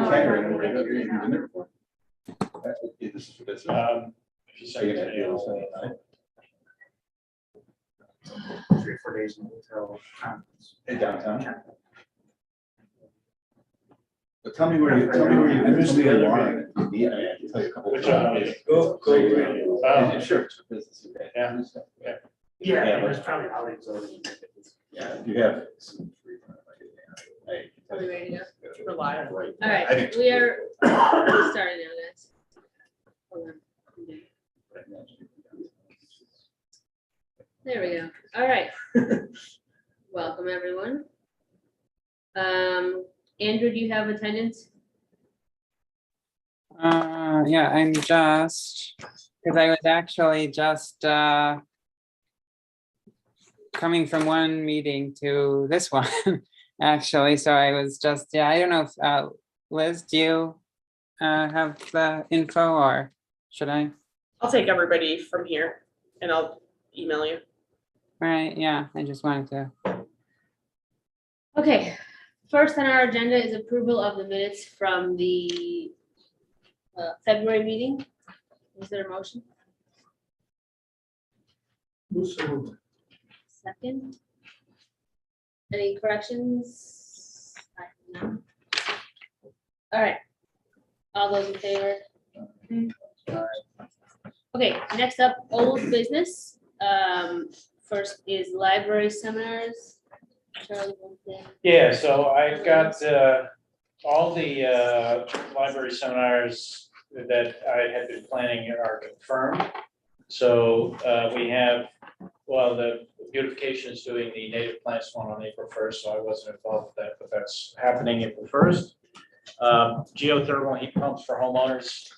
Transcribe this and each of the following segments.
Ken, you've been there before. This is for this. If you say that, 3 or 4 days in the hotel. In downtown. But tell me where you missed the other one. I can tell you a couple. Which one? Go. Yeah, sure. It's for business. Yeah. Yeah, it was probably Alex. Yeah, you have some free time. Are we ready to go? We're live. All I right, think- we are starting now, guys. Hold on. There we go. All right. Welcome, everyone. Andrew, do you have attendance? Yeah, I'm just, because I was actually just coming from one meeting to this one, actually. So I was just, yeah, I don't know if, Liz, do you have the info or should I? I'll take everybody from here and I'll email you. Right, yeah, I just wanted to. Okay, first on our agenda is approval of the minutes from the February meeting. Is there a motion? Second. Any corrections? No. All right. All those in favor? Okay, next up, old business. First is library seminars. Charlie, Yeah, so I've got all the library seminars that I had been planning are confirmed. So we have, well, the beautification is doing the native plants one on April 1st, so I wasn't involved with that, but that's happening April 1st. Geothermal heat pumps for homeowners,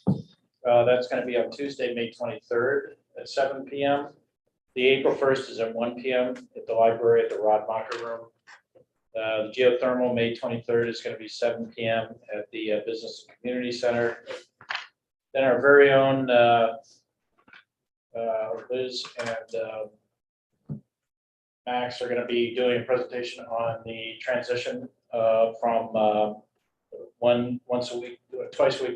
that's going to be on Tuesday, May 23rd at 7 p.m. The April 1st is at 1 p.m. at the library at the Rodmacher Room. The geothermal, May 23rd, is going to be 7 p.m. at the Business and Community Center. Then our very own Liz and Max are going to be doing a presentation on the transition from twice a week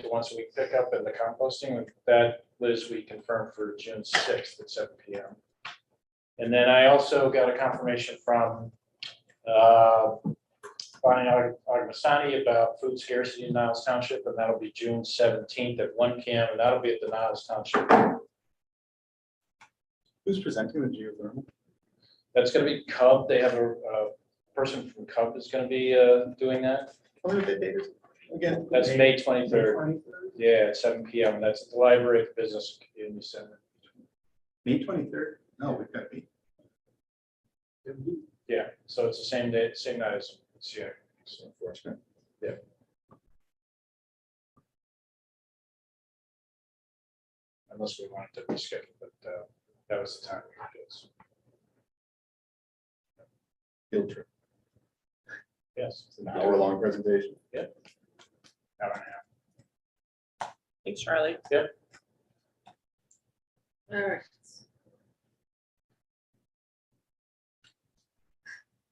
to once a week pickup and the composting. That, Liz, we confirmed for June 6th at 7 p.m. And then I also got a confirmation from Bonnie Agmastani about food scarcity in Niles Township, and that'll be June 17th at 1 p.m. and that'll be at the Niles Township. Who's presenting the geothermal? That's going to be Cub. They have a person from Cub is going to be doing that. What are the dates again? That's May 23rd. Yeah, at 7 p.m. That's at the library at the Business and Community Center. May 23rd? No, we've got to be. Yeah, so it's the same day, same night as SEAC. It's unfortunate. Yeah. Unless we wanted to reschedule, but that was the time we did. Field trip. Yes. It's an hour-long presentation. Hour and a half. Thanks, Charlie. All right.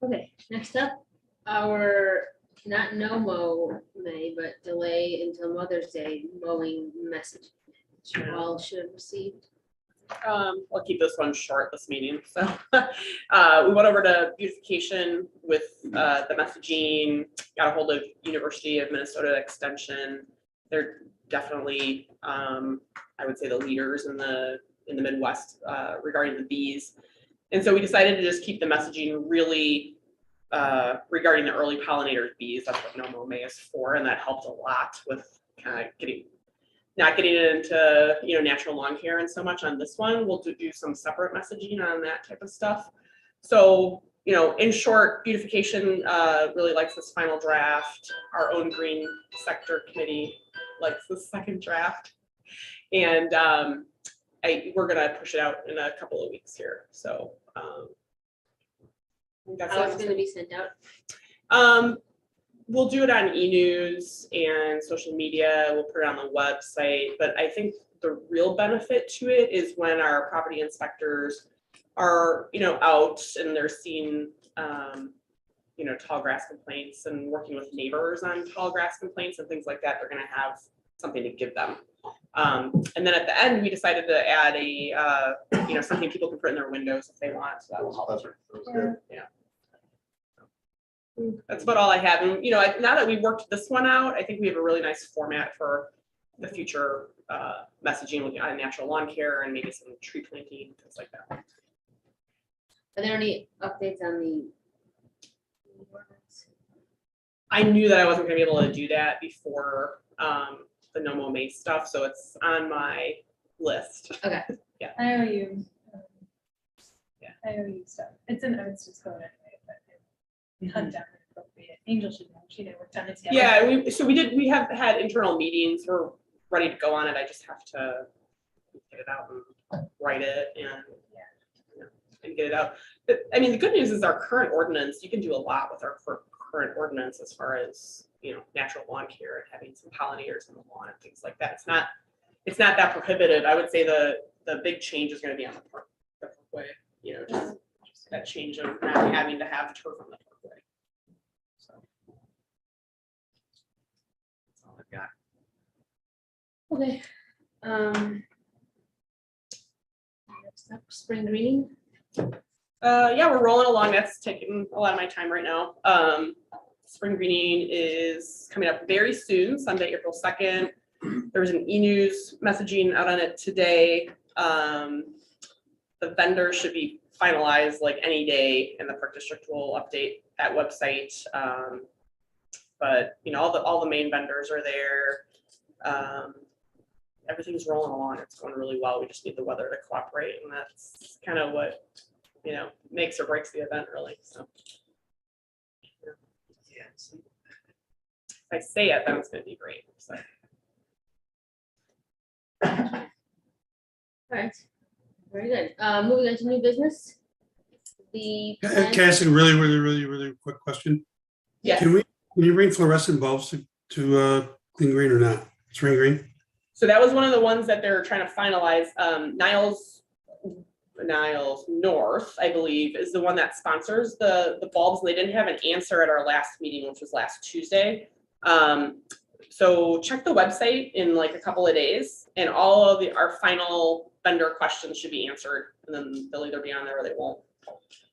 Okay, next up, our not no mow May, but delay until Mother's Day mowing message. Which you all should have received. I'll keep this one short this meeting. So we went over to beautification with the messaging, got a hold of University of Minnesota Extension. They're definitely, I would say, the leaders in the Midwest regarding the bees. And so we decided to just keep the messaging really regarding the early pollinators bees. That's what No Mow May is for, and that helped a lot with kind of not getting it into natural long hair and so much on this one. We'll do some separate messaging on that type of stuff. So in short, beautification really likes this final draft. Our own green sector committee likes the second draft, and we're gonna push it out in a couple of weeks here. So that's How it. it's going to be sent out? We'll do it on e-news and social media. We'll put it on the website. But I think the real benefit to it is when our property inspectors are, out and they're seeing, tall grass complaints and working with neighbors on tall grass complaints and things like that, they're gonna have something to give them. And then at the end, we decided to add a, something people can put in their windows if they want, so that will help. Yeah. That's about all I have. And, now that we've worked this one out, I think we have a really nice format for the future messaging, looking at natural lawn care and maybe some tree planting, things like that. Are there any updates on the? I knew that I wasn't gonna be able to do that before the No Mo May stuff, so it's on my list. Okay. I owe you. Yeah. I owe you stuff. It's in Evanston's code anyway, but hunt down and appropriate. Angel should know. She worked on it together. Yeah, we have had internal meetings. We're ready to go on it. I just have to get it out and write it and get it out. But, I mean, the good news is our current ordinance, you can do a lot with our current ordinance as far as, natural lawn care and having some pollinators in the lawn and things like that. It's not that prohibitive. I would say the big change is going to be on the parkway, just that change of not having to have turf on the parkway. So that's all I've got. Okay. Next up, spring greening. Yeah, we're rolling along. That's taking a lot of my time right now. Spring greening is coming up very soon, Sunday, April 2nd. There was an e-news messaging out on it today. The vendor should be finalized like any day, and the park district will update that website. But all the main vendors are there. Everything's rolling along. It's going really well. We just need the weather to cooperate, and that's kind of what makes or breaks the event, really. So if I say it, then it's going to be great. So. All right. Very good. Moving on to new business. Can I ask a really quick question? Yes. Can you bring fluorescent bulbs to Clean Green or not? Spring Green? So that was one of the ones that they're trying to finalize. Niles North, I believe, is the one that sponsors the bulbs. They didn't have an answer at our last meeting, which was last Tuesday. So check the website in like a couple of days, and all of our final vendor questions should be answered, and then they'll either be on there or they won't.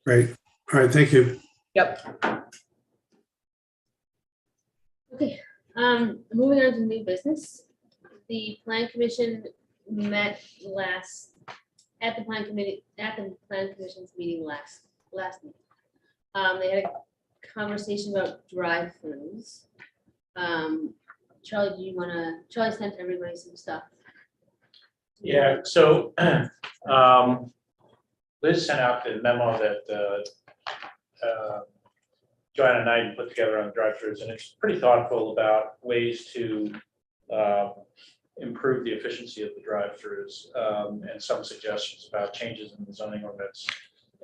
Great. All right. Thank you. Yep. Okay. Moving on to new business. The plan commission met at the plan commission's meeting last meeting. They had a conversation about drive-throughs. Charlie, Charlie sent everybody some stuff. Yeah, so Liz sent out the memo that Joanna and I put together on drive-throughs, and it's pretty thoughtful about ways to improve the efficiency of the drive-throughs, and some suggestions about changes in the zoning ordinance,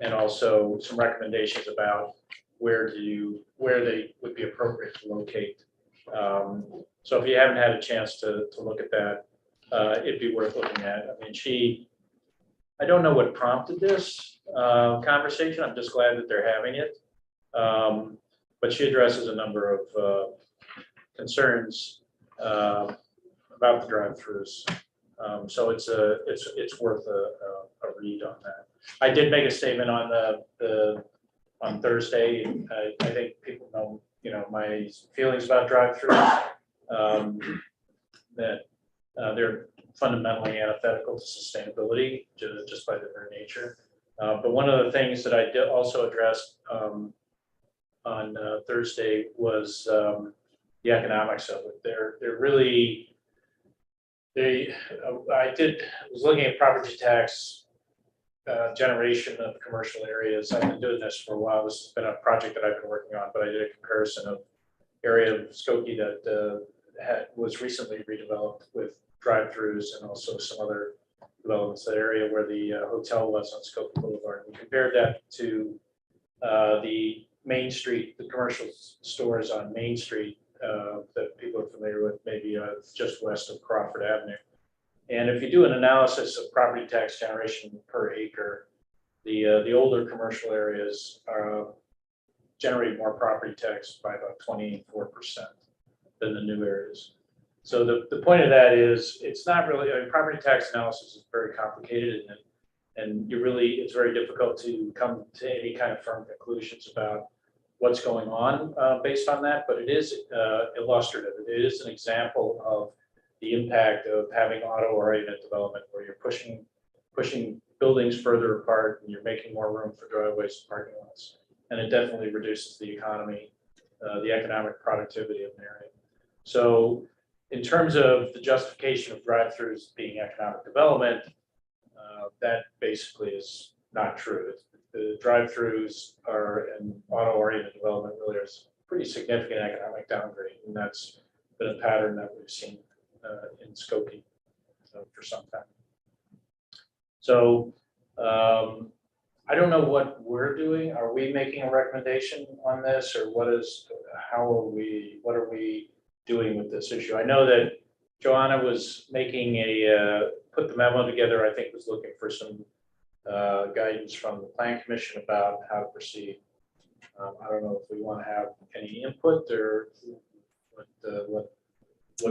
and also some recommendations about where they would be appropriate to locate. So if you haven't had a chance to look at that, it'd be worth looking at. I mean, I don't know what prompted this conversation. I'm just glad that they're having it. But she addresses a number of concerns about the drive-throughs. So it's worth a read on that. I did make a statement on Thursday. I think people know, my feelings about drive-throughs, that they're fundamentally antithetical to sustainability just by their very nature. But one of the things that I did also address on Thursday was the economics of it. They're really, I was looking at property tax generation of commercial areas. I've been doing this for a while. This has been a project that I've been working on, but I did a comparison of area of Skokie that was recently redeveloped with drive-throughs and also some other developments. That area where the hotel was on Skokie Boulevard. We compared that to the Main Street, the commercial stores on Main Street that people are familiar with, maybe just west of Crawford Avenue. And if you do an analysis of property tax generation per acre, the older commercial areas generate more property tax by about 24% than the new areas. So the point of that is, it's not really, I mean, property tax analysis is very complicated, and it's very difficult to come to any kind of firm conclusions about what's going on based on that, but it is illustrative. It is an example of the impact of having auto-oriented development, where you're pushing buildings further apart, and you're making more room for driveways and parking lots. And it definitely reduces the economy, the economic productivity of an area. So in terms of the justification of drive-throughs being economic development, that basically is not true. The drive-throughs are an auto-oriented development really is pretty significant economic downgrade, and that's been a pattern that we've seen in Skokie for some time. So I don't know what we're doing. Are we making a recommendation on this, or what are we doing with this issue? I know that Joanna was making put the memo together, I think was looking for some guidance from the Plan Commission about how to proceed. I don't know if we want to have any input, or what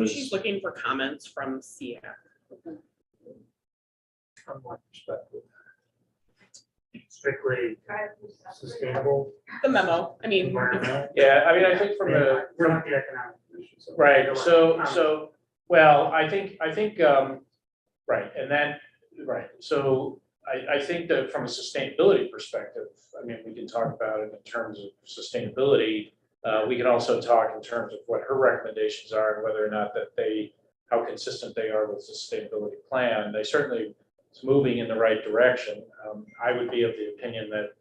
She's is looking for comments from SEAC. From what perspective? Strictly sustainable. The memo, I mean, environmental? yeah, I mean, I think from the We're not the economic commission, so. right, we don't so want to so well, I think right, and then right, so I think that from a sustainability perspective, I mean, we can talk about it in terms of sustainability. We can also talk in terms of what her recommendations are, and whether or not how consistent they are with the sustainability plan. They certainly, it's moving in the right direction. I would be of the opinion that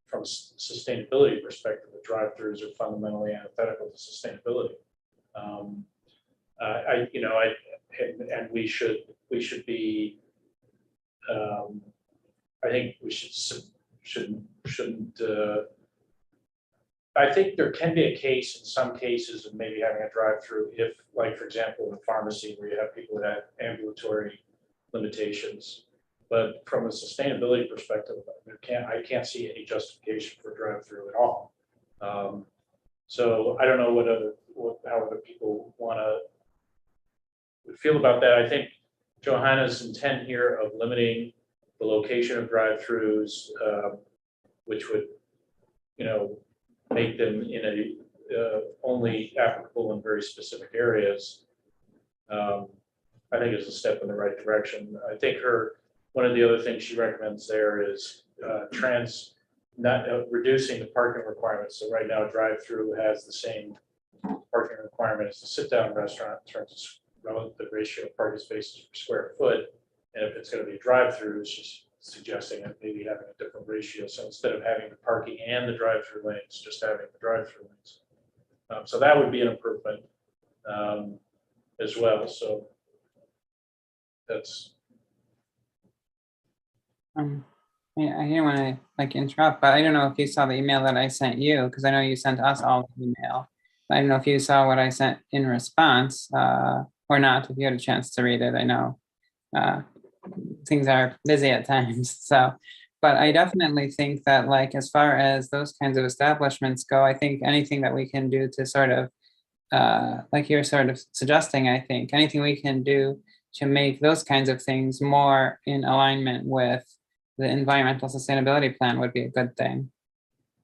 from a sustainability perspective, the drive-throughs are fundamentally antithetical to sustainability. And we should be, I think we shouldn't, I think there can be a case in some cases of maybe having a drive-through if, like, for example, in a pharmacy where you have people that have ambulatory limitations. But from a sustainability perspective, I can't see any justification for drive-through at all. So I don't know how other people want to feel about that. I think Johanna's intent here of limiting the location of drive-throughs, which would, make them in only applicable in very specific areas, I think is a step in the right direction. I think one of the other things she recommends there is reducing the parking requirements. So right now, drive-through has the same parking requirement as the sit-down restaurant in terms of the ratio of parking spaces per square foot. And if it's going to be a drive-through, she's suggesting that maybe having a different ratio. So instead of having the parking and the drive-through lanes, just having the drive-through lanes. So that would be an improvement as well. So that's. I didn't want to interrupt, but I don't know if you saw the email that I sent you, because I know you sent us all the email. I don't know if you saw what I sent in response or not, if you had a chance to read it. I know things are busy at times. So, but I definitely think that, as far as those kinds of establishments go, I think anything that we can do to sort of, like you're sort of suggesting, I think anything we can do to make those kinds of things more in alignment with the environmental sustainability plan would be a good thing.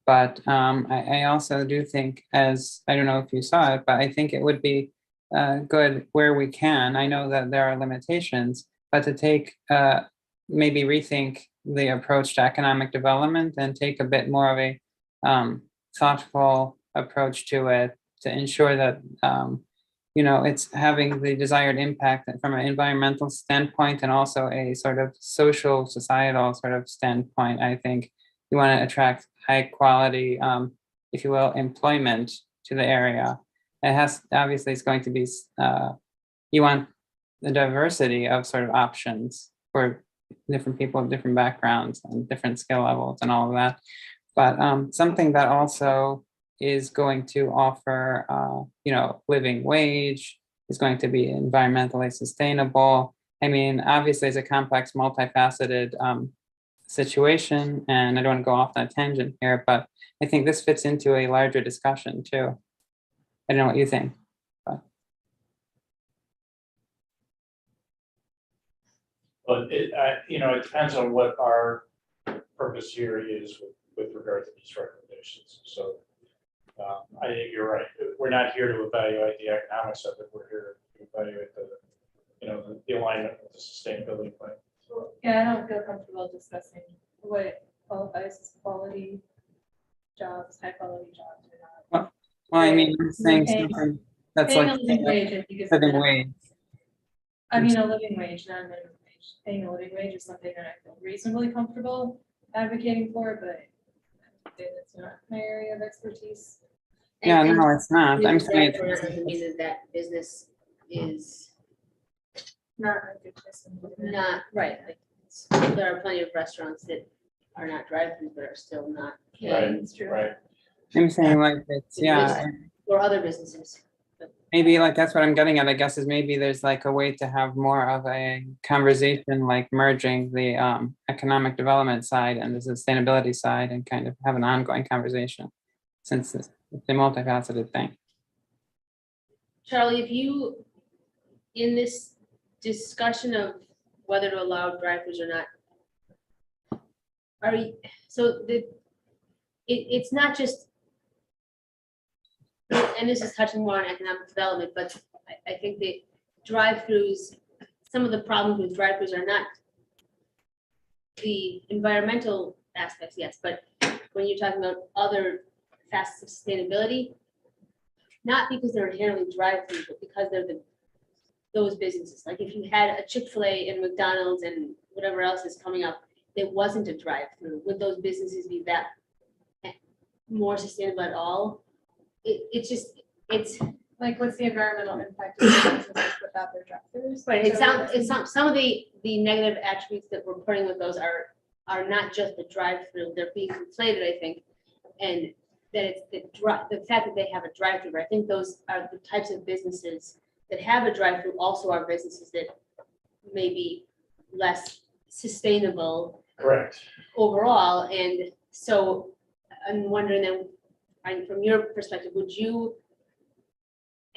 But I also do think, I don't know if you saw it, but I think it would be good where we can. I know that there are limitations, but to take, maybe rethink the approach to economic development and take a bit more of a thoughtful approach to it, to ensure that, it's having the desired impact from an environmental standpoint and also a sort of social, societal sort of standpoint. I think you want to attract high quality, if you will, employment to the area. It has, obviously it's going to be, you want the diversity of sort of options for different people of different backgrounds and different skill levels and all of that. But something that also is going to offer, living wage, is going to be environmentally sustainable. I mean, obviously it's a complex, multifaceted situation, and I don't want to go off on a tangent here, but I think this fits into a larger discussion too. I don't know what you think. But it, it depends on what our purpose here is with regard to these recommendations. So I think you're right. We're not here to evaluate the economics of it. We're here to evaluate the alignment with the sustainability plan. Yeah, I don't feel comfortable discussing what qualifies as quality jobs, high quality jobs or not. Well, I mean, I'm saying Paying- something that's Paying like a living wage, I think is. living wage. I mean, a living wage, not a minimum wage. Paying a living wage is something that I feel reasonably comfortable advocating for, but it's not my area of expertise. Yeah, And- no, it's not. I'm and saying that doesn't mean that that business is Not a good business. not, right, like, there are plenty of restaurants that are not drive-throughs, but are still not paying, It's true. Right. I'm saying like it's, yeah, or other businesses. maybe like that's what I'm getting at, I guess, is maybe there's like a way to have more of a conversation, like merging the economic development side and the sustainability side and kind of have an ongoing conversation, since it's a multifaceted thing. Charlie, if you, in this discussion of whether to allow drive-throughs or not, are you, so it's not just, and this is touching more on economic development, but I think that drive-throughs, some of the problems with drive-throughs are not the environmental aspects, yes, but when you're talking about other facets of sustainability, not because they're inherently drive-throughs, but because they're those businesses. Like if you had a Chick-fil-A and McDonald's and whatever else is coming up, that wasn't a drive-through, would those businesses be that more sustainable at all? It's Like, what's the environmental impact of businesses without their drive-throughs? right. It's So- not, some of the negative attributes that we're putting with those are not just the drive-through, they're being conflated, I think. And that it's the fact that they have a drive-through, I think those are the types of businesses that have a drive-through also are businesses that may be less sustainable Correct. overall. And so I'm wondering then, from your perspective, would you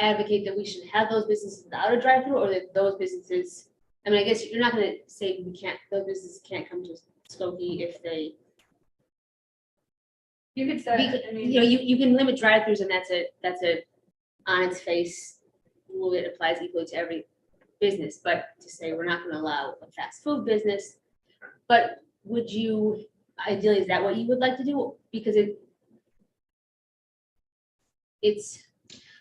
advocate that we should have those businesses without a drive-through, or that those businesses, I mean, I guess you're not gonna say those businesses can't come to Skokie if they, You could say, I mean. you can limit drive-throughs, and that's a on its face rule that applies equally to every business, but to say we're not gonna allow a fast food business, but would you, ideally, is that what you would like to do? Because it's,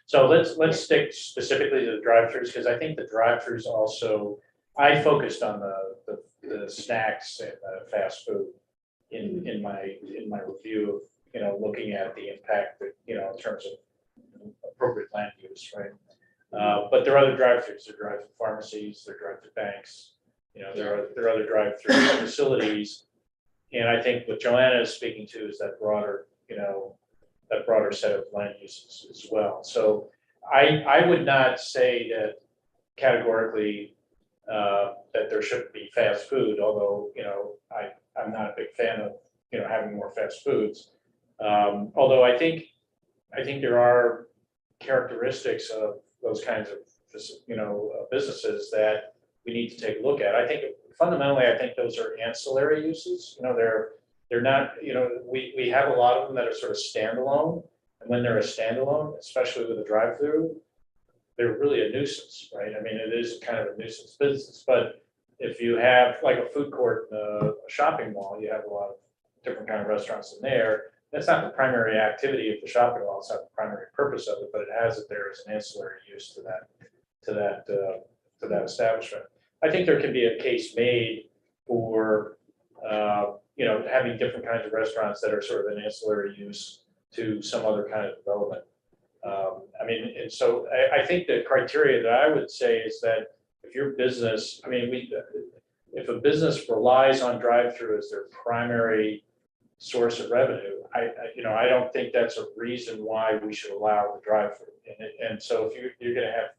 So let's stick specifically to the drive-throughs, because I think the drive-throughs also, I focused on the snacks and the fast food in my review of, looking at the impact that, in terms of appropriate land use, right? But there are other drive-throughs, there are drive-through pharmacies, there are drive-through banks, there are other drive-through facilities. And I think what Joanna is speaking to is that broader, that broader set of land uses as well. So I would not say that categorically that there shouldn't be fast food, although, I'm not a big fan of, having more fast foods. Although I think there are characteristics of those kinds of, businesses that we need to take a look at. I think fundamentally, I think those are ancillary uses. They're not, we have a lot of them that are sort of standalone. And when they're a standalone, especially with a drive-through, they're really a nuisance, right? I mean, it is kind of a nuisance business. But if you have like a food court, a shopping mall, you have a lot of different kind of restaurants in there. That's not the primary activity of the shopping mall. It's not the primary purpose of it, but it has it there as an ancillary use to that establishment. I think there can be a case made for having different kinds of restaurants that are sort of an ancillary use to some other kind of development. And so I think the criteria that I would say is that if your business, if a business relies on drive-through as their primary source of revenue, I don't think that's a reason why we should allow the drive-through. And so if you're going to have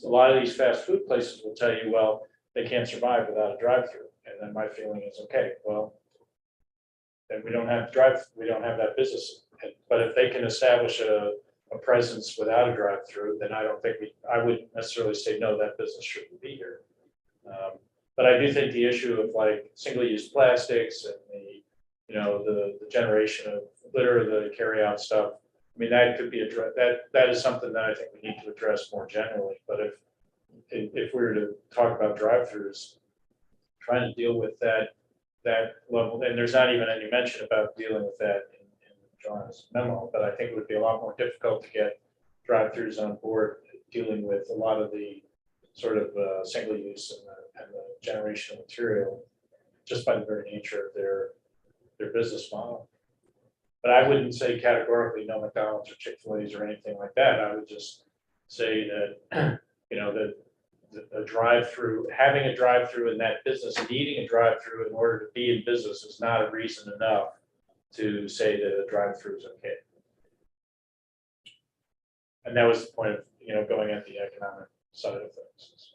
a lot of these fast food places will tell you, well, they can't survive without a drive-through. And then my feeling is, okay, well, then we don't have that business. But if they can establish a presence without a drive-through, then I wouldn't necessarily say, no, that business shouldn't be here. But I do think the issue of like single-use plastics and the generation of litter, the carry-out stuff, I mean, that could be that is something that I think we need to address more generally. But if we were to talk about drive-throughs, trying to deal with that level, and there's not even any mention about dealing with that in John's memo, but I think it would be a lot more difficult to get drive-throughs on board dealing with a lot of the sort of single use and the generation of material just by the very nature of their business model. But I wouldn't say categorically no McDonald's or Chick-fil-A's or anything like that. I would just say that, that a drive-through, having a drive-through in that business, needing a drive-through in order to be in business is not a reason enough to say that a drive-through is okay. And that was the point of, going at the economic side of things.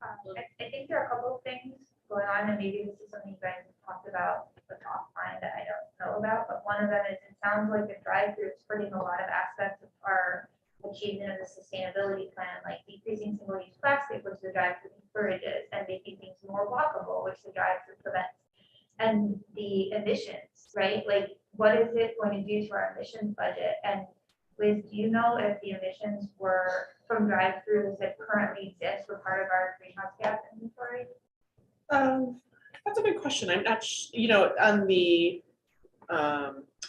I think there are a couple of things going on, and maybe this is something you guys talked about offline that I don't know about, but one of them is it sounds like the drive-through is hurting a lot of aspects of our achievement of the sustainability plan, like decreasing single-use plastic, which the drive-through encourages, and making things more walkable, which the drive-through prevents. And the emissions, right? Like, what is it going to do to our emissions budget? And Liz, do you know if the emissions were from drive-throughs that currently exist were part of our greenhouse gas inventory? That's a good question. I'm not, on the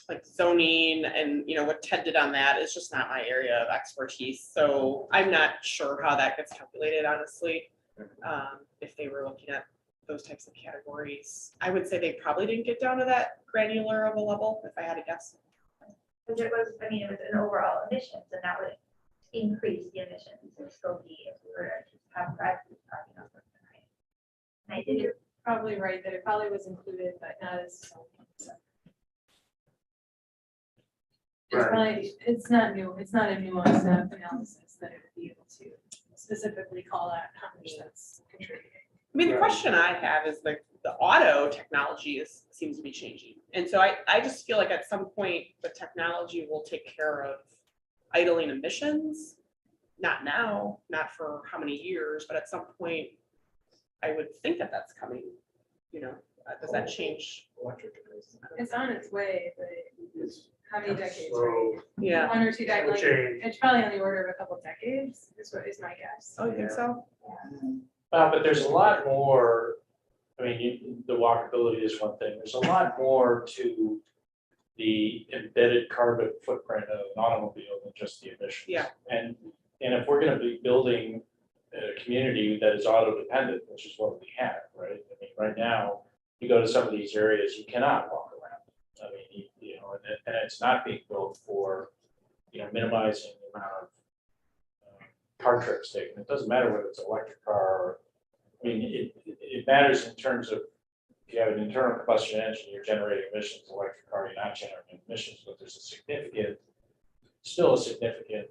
like zoning and what Ted did on that is just not my area of expertise. So I'm not sure how that gets calculated, honestly. If they were looking at those types of categories, I would say they probably didn't get down to that granular of a level, if I had to guess. Because it was an overall emissions, and that would increase the emissions and still be if we were to just have drive-through parking on something, right? And I think You're probably right that it probably was included, but not as. It's probably, it's not new, it's not a nuanced enough analysis that it would be able to specifically call out how much that's contributing. I mean, the question I have is like the auto technology seems to be changing. And so I just feel like at some point the technology will take care of idling emissions. Not now, not for how many years, but at some point I would think that that's coming, does that change? Electric. It's on its way, but It's how many decades, So, right? Yeah. 1 or 2 decades, like, change. it's probably on the order of a couple decades, is my guess. Oh, you think so? But there's a lot more, the walkability is one thing. There's a lot more to the embedded carbon footprint of an automobile than just the emissions. Yeah. And if we're going to be building a community that is auto dependent, which is what we have, right? Right now, you go to some of these areas, you cannot walk around. And it's not being built for, minimizing the amount of car trips taken. It doesn't matter whether it's an electric car or, it matters in terms of if you have an internal combustion engine, you're generating emissions. Electric car, you're not generating emissions, but there's still a significant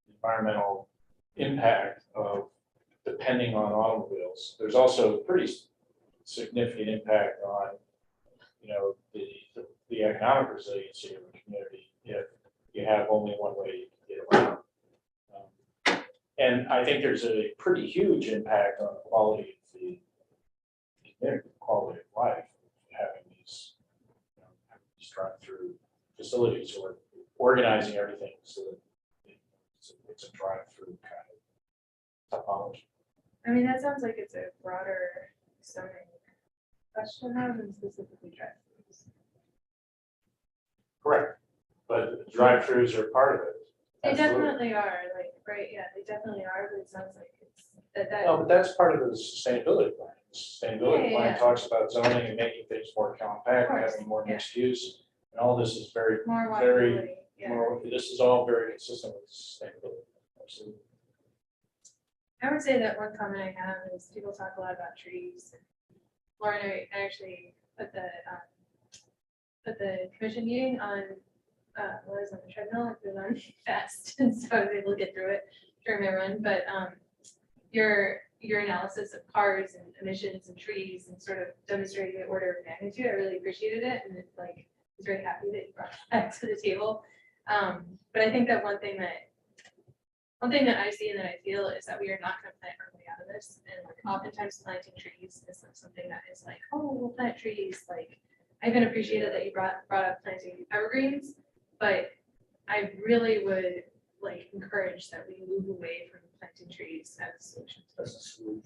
environmental impact of depending on automobiles. There's also pretty significant impact on, the economic resiliency of the community if you have only one way you can get around. And I think there's a pretty huge impact on the quality of the community, quality of life, having these, drive-through facilities or organizing everything so that it's a drive-through kind of topology. That sounds like it's a broader zoning question now than specifically drive-throughs. Correct, but drive-throughs are part of it. They Absolutely. definitely are, like, right, yeah, they definitely are, but it sounds like it's that. No, but that's part of the sustainability plan. The sustainability Yeah. plan talks about zoning and making things more compact, Of course, having more yeah. mixed use. And all this is very, More very, walkability, yeah. this is all very consistent with sustainability. Absolutely. I would say that one comment I have is people talk a lot about trees. Lauren, I actually at the commission meeting on was on the treadmill, it was on fast, and so I was able to get through it during my run. But your your analysis of cars and emissions and trees and sort of demonstrating the order of magnitude. I really appreciated it, and it's like, I was very happy that you brought that to the table. But I think that one thing that I see and that I feel is that we are not gonna plant our way out of this. And like oftentimes planting trees is like something that is like, oh, we'll plant trees. Like, I even appreciated that you brought up planting evergreens, but I really would like encourage that we move away from planting trees as a solution.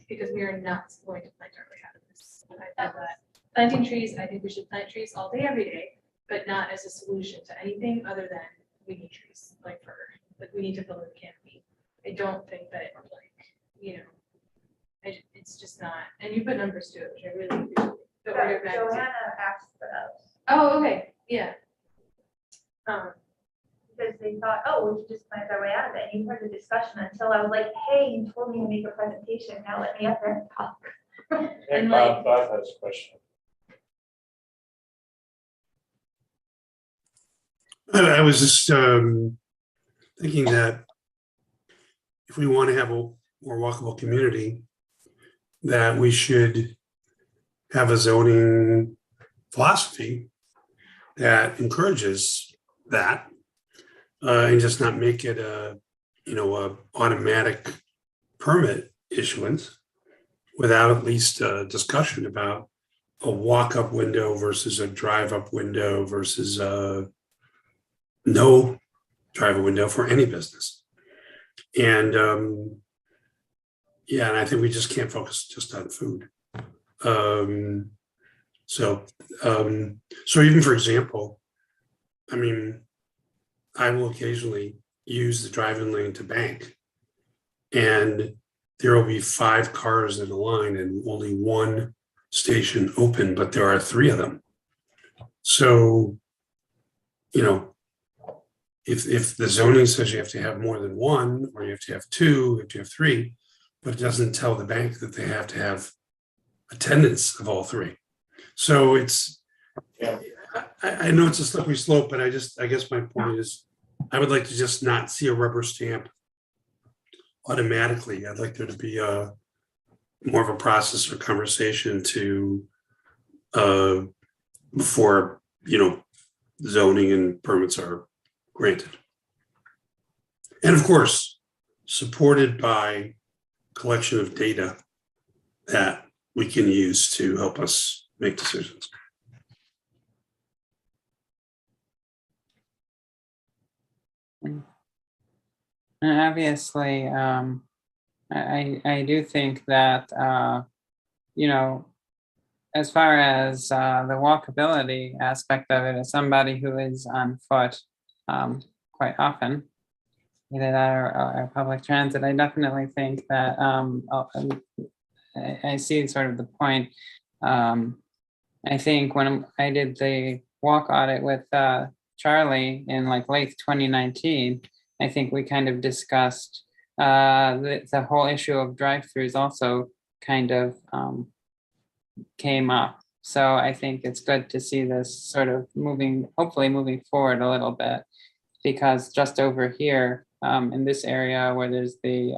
Because we are not going to plant our way out of this. And I feel that planting trees, I think we should plant trees all day, every day, but not as a solution to anything other than we need trees, like we need to fill in the canopy. I don't think that like, it's just not, and you put numbers to it, which I really appreciate. The order of magnitude. Joanna asked for those, Oh, okay, yeah. because they thought, oh, we should just plant our way out of it, and you heard the discussion until I was like, hey, you told me to make a presentation, now let me up there and talk. And Bob has a question. I was just thinking that if we want to have a more walkable community, that we should have a zoning philosophy that encourages that, and just not make it a automatic permit issuance without at least a discussion about a walk-up window versus a drive-up window versus no drive-up window for any business. And and I think we just can't focus just on food. So even for example, I mean, I will occasionally use the driving lane to bank, and there will be 5 cars in a line and only one station open, but there are 3 of them. So, if the zoning says you have to have more than 1, or you have to have 2, you have to have 3, but it doesn't tell the bank that they have to have attendance of all 3. So it's, Yeah. I know it's a slippery slope, but I guess my point is, I would like to just not see a rubber stamp automatically. I'd like there to be more of a process or conversation to before zoning and permits are granted. And of course, supported by collection of data that we can use to help us make decisions. And obviously, I do think that, as far as the walkability aspect of it, as somebody who is on foot quite often, either that or public transit, I definitely think that I see sort of the point. I think when I did the walk audit with Charlie in like late 2019, I think we kind of discussed the whole issue of drive-throughs also kind of came up. So I think it's good to see this sort of hopefully moving forward a little bit, because just over here in this area where there's the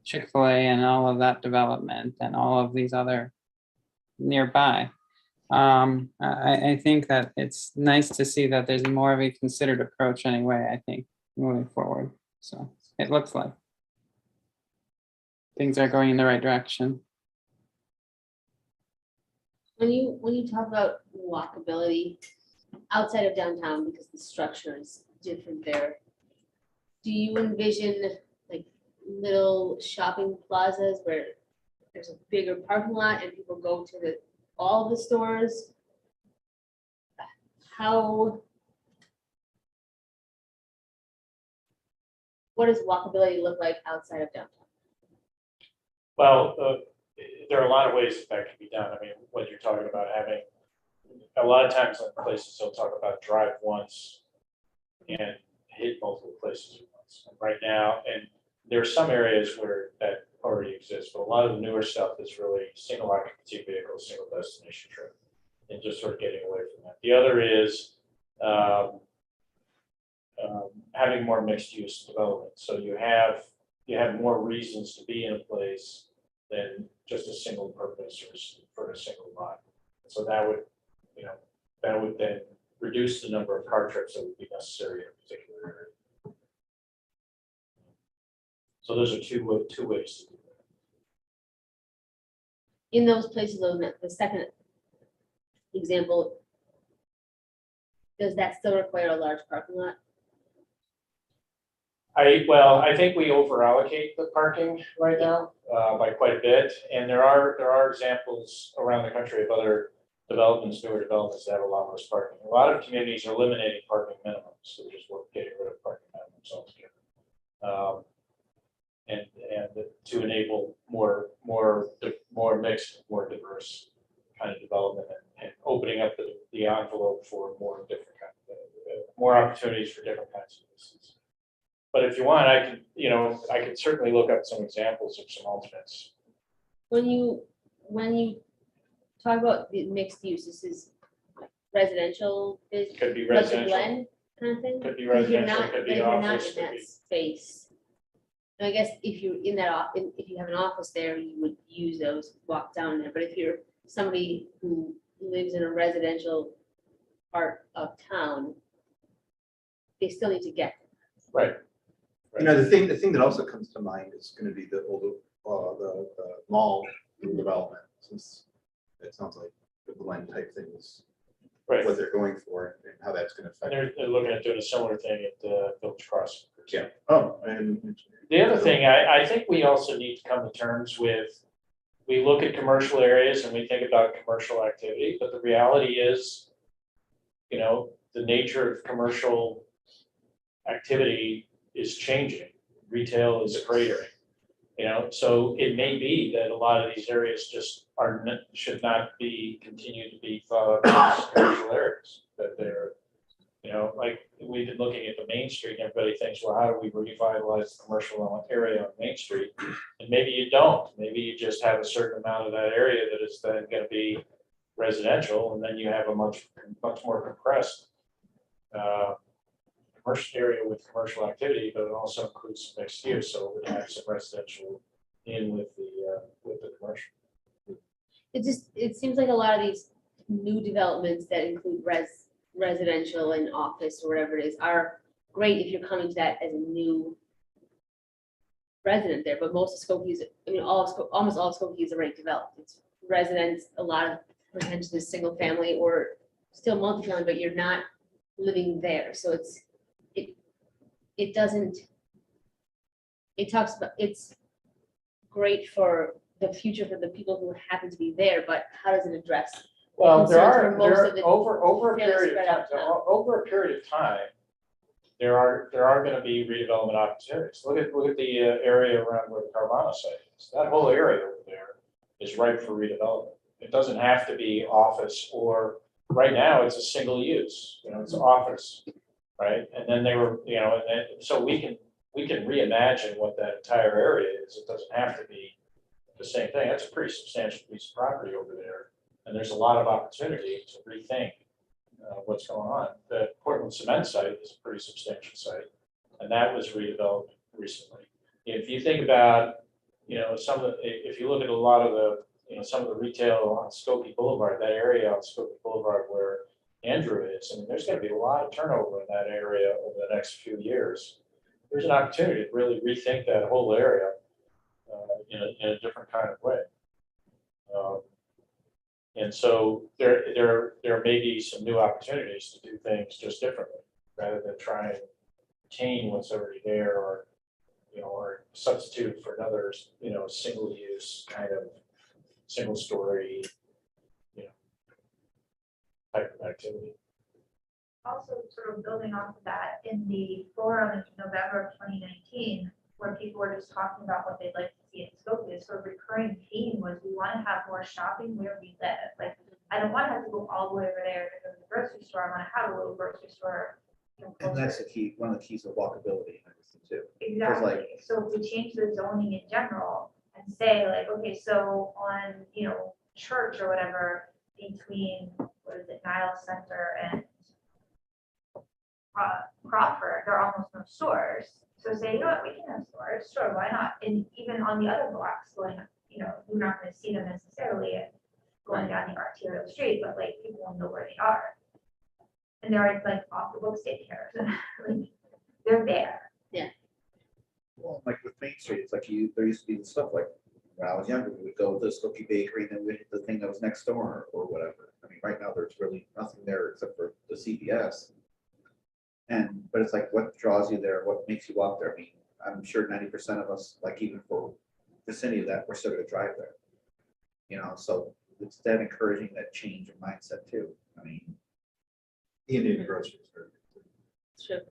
Chick-fil-A and all of that development and all of these other nearby, I think that it's nice to see that there's more of a considered approach anyway, I think, moving forward. So it looks like things are going in the right direction. When you talk about walkability outside of downtown, because the structure is different there, do you envision like little shopping plazas where there's a bigger parking lot and people go to all the stores? What does walkability look like outside of downtown? Well, there are a lot of ways that can be done. I mean, what you're talking about having, a lot of times in places they'll talk about drive once and hit multiple places at once. And right now, and there are some areas where that already exists, but a lot of the newer stuff is really single occupancy vehicle, single destination trip, and just sort of getting away from that. The other is having more mixed use development. So you have more reasons to be in a place than just a single purpose or for a single lot. So that would, that would then reduce the number of car trips that would be necessary in a particular area. So those are two ways to do that. In those places, though, the second example, does that still require a large parking lot? I think we over allocate the parking right now by quite a bit. And there are examples around the country of other developments, newer developments that have a lot less parking. A lot of communities are eliminating parking minimums, so just getting rid of parking minimums altogether. And to enable more mixed, more diverse kind of development and opening up the envelope for more different more opportunities for different kinds of businesses. But if you want, I could certainly look up some examples of some alternates. When you talk about the mixed use, this is residential, Could be like a residential, blend kind of thing? could be If you're residential, not, could but be if you're not office, in could that be. space. And I guess if you're in that, if you have an office there, you would use those, walk down there, but if you're somebody who lives in a residential part of town, they still need to get. Right. You know, the thing that also comes to mind is gonna be the mall development, since it sounds like the blend type thing is Right. what they're going for and how that's gonna And affect. they're looking at doing a similar thing at Village Crossing. Yeah. Oh, and. The other thing, I think we also need to come to terms with, we look at commercial areas and we think about commercial activity, but the reality is, the nature of commercial activity is changing. Retail is cratering, so it may be that a lot of these areas just should not be, continue to be thought of as commercial areas, that they're, like we've been looking at the Main Street and everybody thinks, well, how do we revitalize the commercial area on Main Street? And maybe you don't, maybe you just have a certain amount of that area that is then gonna be residential, and then you have a much more compressed commercial area with commercial activity, but it also includes some mixed use, so it would have some residential in with the commercial. It seems like a lot of these new developments that include residential and office or whatever it is are great if you're coming to that as a new resident there, but most of Skokie is, almost all of Skokie is already developed. It's residents, a lot of potentially single family or still multifamily, but you're not living there. So it's great for the future for the people who happen to be there, but how does it address? Well, Concerns for most of the over a fairly period spread of out time, town. over a period of time, there are going to be redevelopment opportunities. Look at the area around where the Carvana site is. That whole area over there is ripe for redevelopment. It doesn't have to be office, or right now it's a single use. It's office, right? And then they were, so we can reimagine what that entire area is. It doesn't have to be the same thing. That's a pretty substantial piece of property over there. And there's a lot of opportunity to rethink what's going on. The Portland Cement site is a pretty substantial site, and that was redeveloped recently. If you think about, if you look at a lot of the, some of the retail on Skokie Boulevard, that area on Skokie Boulevard where Andrew is, there's going to be a lot of turnover in that area over the next few years. There's an opportunity to really rethink that whole area in a different kind of way. And so there may be some new opportunities to do things just differently, rather than try and retain what's already there, or substitute for another single use kind of single story type of activity. Also, sort of building off of that, in the forum in November of 2019, where people were just talking about what they'd like to see in Skokie, a sort of recurring theme was we want to have more shopping where we live. Like, I don't want to have to go all the way over there to go to the grocery store. I want to have a little grocery store. And that's the key, one of the keys of walkability, I think, too. Exactly. So if we change the zoning in general and say like, okay, so on, Church or whatever, between, Nile Center and Crawford, there are almost no stores. So say, we can have stores, sure, why not? And even on the other blocks going, you're not gonna see them necessarily going down the arterial street, but like people will know where they are. And they're like off the books daycare, like, they're there. Well, like with Main Street, it's like there used to be the stuff like, when I was younger, we would go to this cookie bakery, and then we'd hit the thing that was next door or whatever. I mean, right now, there's really nothing there except for the CVS. But it's like, what draws you there? What makes you walk there? I mean, I'm sure 90% of us, like even for vicinity of that, we're still gonna drive there. So it's that encouraging that change of mindset too. I mean, Indian groceries. Sure.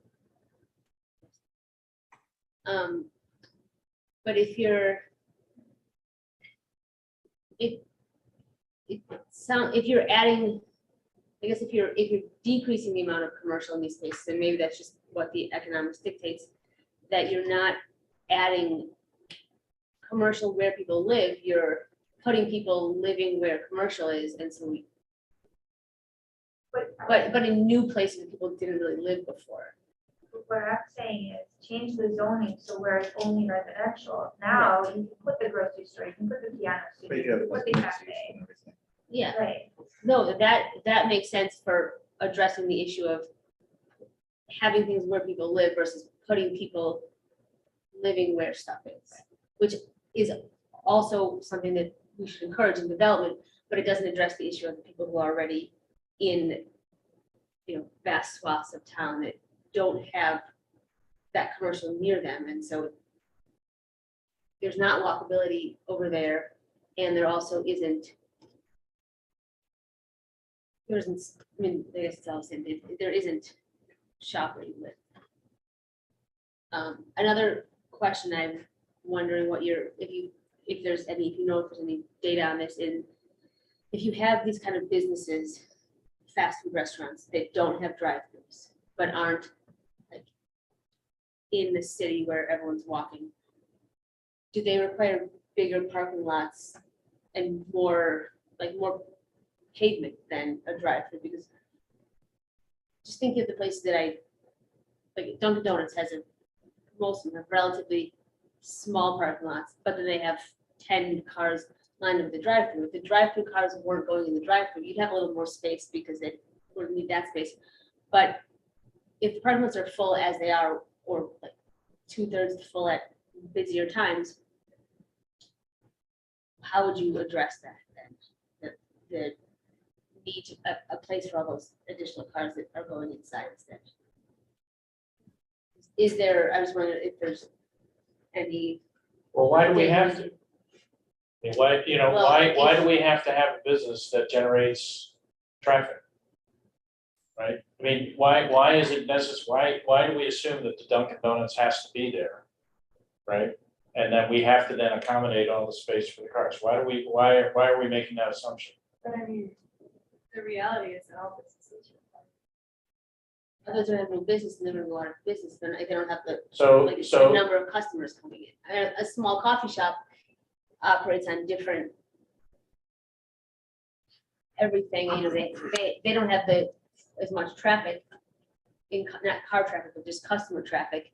But if you're adding, I guess if you're decreasing the amount of commercial in these spaces, and maybe that's just what the economics dictates, that you're not adding commercial where people live, you're putting people living where commercial is, and so but in new places that people didn't really live before. What I'm saying is change the zoning so where it's only residential. Now you can put the grocery store, you can put the piano but studio, you you have can like put the mixed use cafe. and everything. Yeah, Right. no, that makes sense for addressing the issue of having things where people live versus putting people living where stuff is, which is also something that we should encourage in development, but it doesn't address the issue of the people who are already in, vast swaths of town that don't have that commercial near them, and so there's not walkability over there, and there also isn't. I mean, I guess it's all the same, there isn't shop where you live. Another question I'm wondering if you know if there's any data on this, if you have these kind of businesses, fast food restaurants that don't have drive-throughs, but aren't like in the city where everyone's walking, do they require bigger parking lots and more pavement than a drive-through? Because just thinking of the places that like Dunkin' Donuts most of them have relatively small parking lots, but then they have 10 cars lined up with the drive-through. If the drive-through cars weren't going in the drive-through, you'd have a little more space because they wouldn't need that space. But if the parking lots are full as they are, or like 2/3 full at busier times, how would you address that then? The need a place for all those additional cars that are going inside instead. I was wondering if there's any. Well, why do we have to? I mean, why do we have to have a business that generates traffic? Right? I mean, why is it necessary? Why do we assume that the Dunkin' Donuts has to be there? Right? And that we have to then accommodate all the space for the cars? Why are we making that assumption? But I mean, the reality is that all businesses. Others don't have no business and they're gonna go out of business, then they don't have the So number of customers coming in. A small coffee shop operates on different everything, they don't have as much traffic not car traffic, but just customer traffic.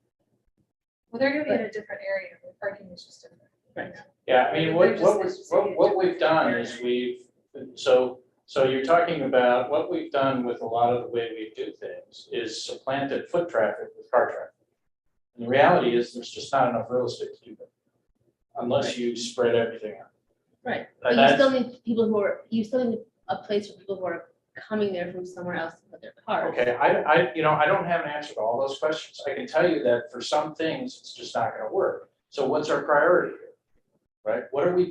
Well, they're gonna be in a different area, the parking is just different. Right. yeah, I mean, what we've done is so you're talking about what we've done with a lot of the way we do things is supplanted foot traffic with car traffic. And the reality is there's just not enough real estate to do that unless you spread everything out. Right, And but you still need you still need a place for people who are coming there from somewhere else to put their cars. Okay, I don't have an answer to all those questions. I can tell you that for some things, it's just not gonna work. So what's our priority here? Right? What are we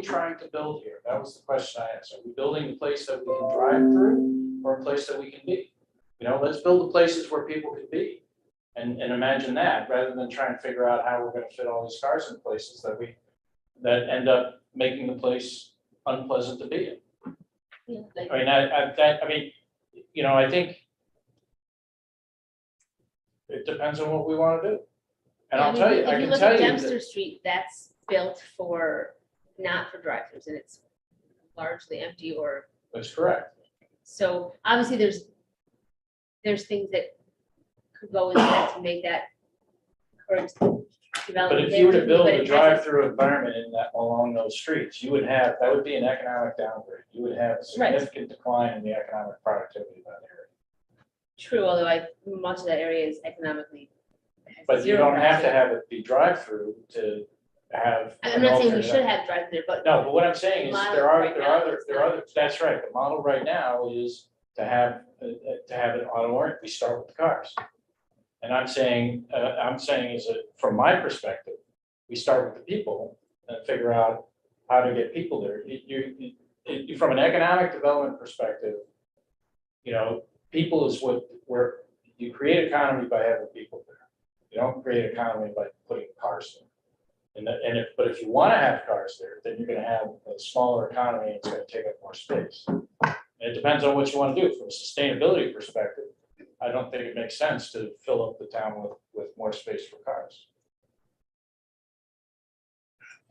trying to build here? That was the question I asked. Are we building a place that we can drive through or a place that we can be? Let's build the places where people can be and imagine that rather than try and figure out how we're gonna fit all these cars in places that end up making the place unpleasant to be in. Yeah, like- I think it depends on what we want to do. And I'll tell you, I can tell If you you look at that, Dempster Street, that's built not for drive-throughs, and it's largely empty or, that's correct. so obviously there's things that could go in there to make that encourage development. But if you were to there, build but a it hasn't- drive-through environment in that, along those streets, you would have, that would be an economic downgrade. You would have a significant decline in the economic productivity of that area. True, although much of that area is economically. has But you zero don't have to productivity. have it be drive-through to have. I'm an not saying we alternate- should have drive there, but No, but what I'm saying is, Model there are, right there now are, is there are, not. that's right, the model right now is to have an auto orient, we start with the cars. And I'm saying is that, from my perspective, we start with the people and figure out how to get people there. From an economic development perspective, you know, people is where you create economy by having people there. You don't create economy by putting cars there. But if you want to have cars there, then you're gonna have a smaller economy, and it's gonna take up more space. And it depends on what you want to do. From a sustainability perspective, I don't think it makes sense to fill up the town with more space for cars.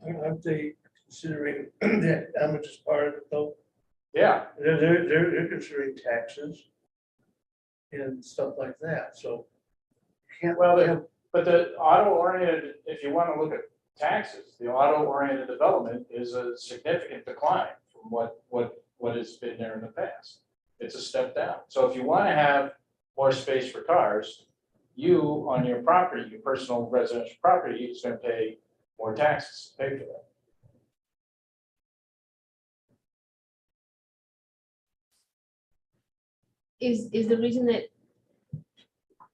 Aren't they considering that how much is part of it though? Yeah, They're considering taxes and stuff like that, so. you can't- well, but the auto-oriented, if you want to look at taxes, the auto-oriented development is a significant decline from what has been there in the past. It's a step down. So if you want to have more space for cars, you, on your property, your personal residential property, you're going to pay more taxes to pay for that. is the reason that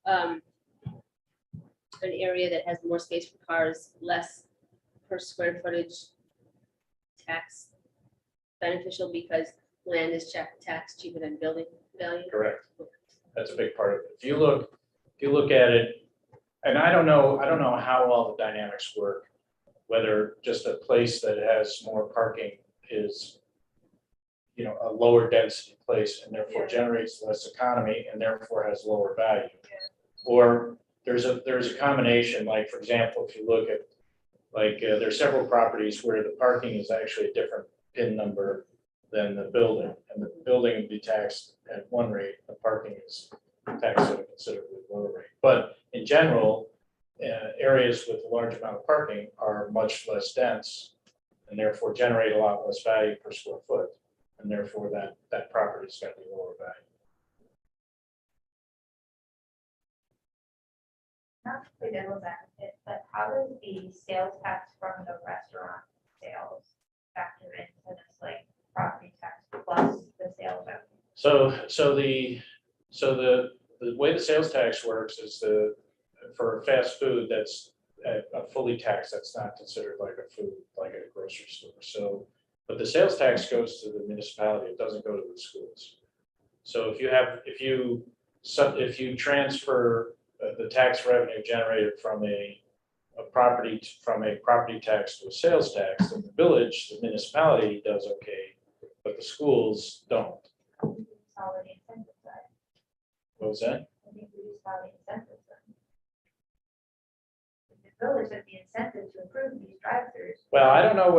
an area that has more space for cars, less per square footage tax beneficial because land is taxed cheaper than building value? Correct. That's a big part of it. If you look at it, and I don't know how all the dynamics work, whether just a place that has more parking is, you know, a lower density place and therefore Yeah. generates less economy and therefore has lower value. Or there's a combination, like, for example, if you look at, like, there's several properties where the parking is actually a different PIN number than the building, and the building would be taxed at one rate, the parking is taxed at a considerably lower rate. But in general, areas with a large amount of parking are much less dense and therefore generate a lot less value per square foot, and therefore that property is going to be lower value. Not to play devil's advocate, but how does the sales tax from the restaurant sales factor into this, like, property tax plus the sales revenue? So the way the sales tax works is for fast food, that's a fully taxed, that's not considered like a food, like at a grocery store. So, but the sales tax goes to the municipality, it doesn't go to the schools. So if you transfer the tax revenue generated from a property tax to a sales tax, then the village, the municipality does okay, but the schools don't. How the incentives are. What was that? I think we use how the incentives are. The village has the incentive to improve these drive-throughs. Well, I don't know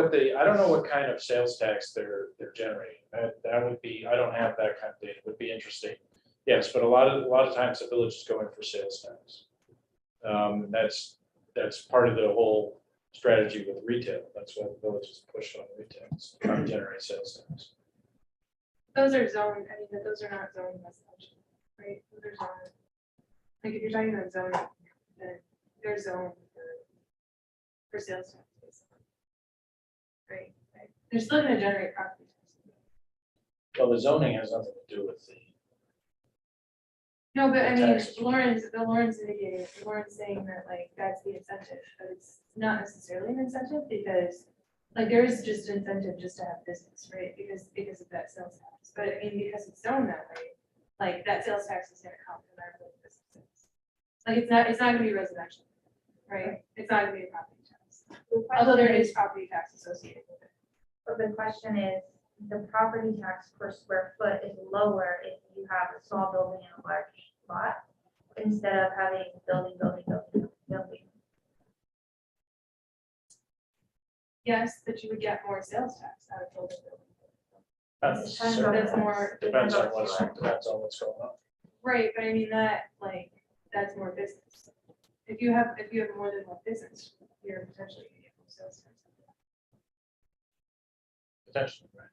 what kind of sales tax they're generating. That would be, I don't have that kind of data. It would be interesting. Yes, but a lot of times the village is going for sales tax. That's part of the whole strategy with retail. That's why the village is pushed on retail, it's trying to generate sales tax. Those are zoned, I mean, but those are not zoned residential, right? Those are zoned. Like, if you're talking about zoning, then they're zoned for sales tax. basically. Right, right. They're still gonna generate property tax. Well, the zoning has nothing to do with the, No, but I mean, Taxes. Lauren's indicating, Lauren's saying that, like, that's the incentive, but it's not necessarily an incentive because, like, there is just incentive just to have business, right? Because of that sales tax. But I mean, because it's zoned that way, like, that sales tax is gonna come from our businesses. Like, it's not gonna be residential, right? It's not gonna be a property tax. Although there is property tax associated with it. But the question is, the property tax per square foot is lower if you have a small building and a large lot, instead of having building. Yes, but you would get more sales tax out of building. that's Depends on certainly- That's more. depends on what's going on. Right, but I mean, that's more business. If you have more than one business, you're potentially gonna get home sales tax. Potentially, right?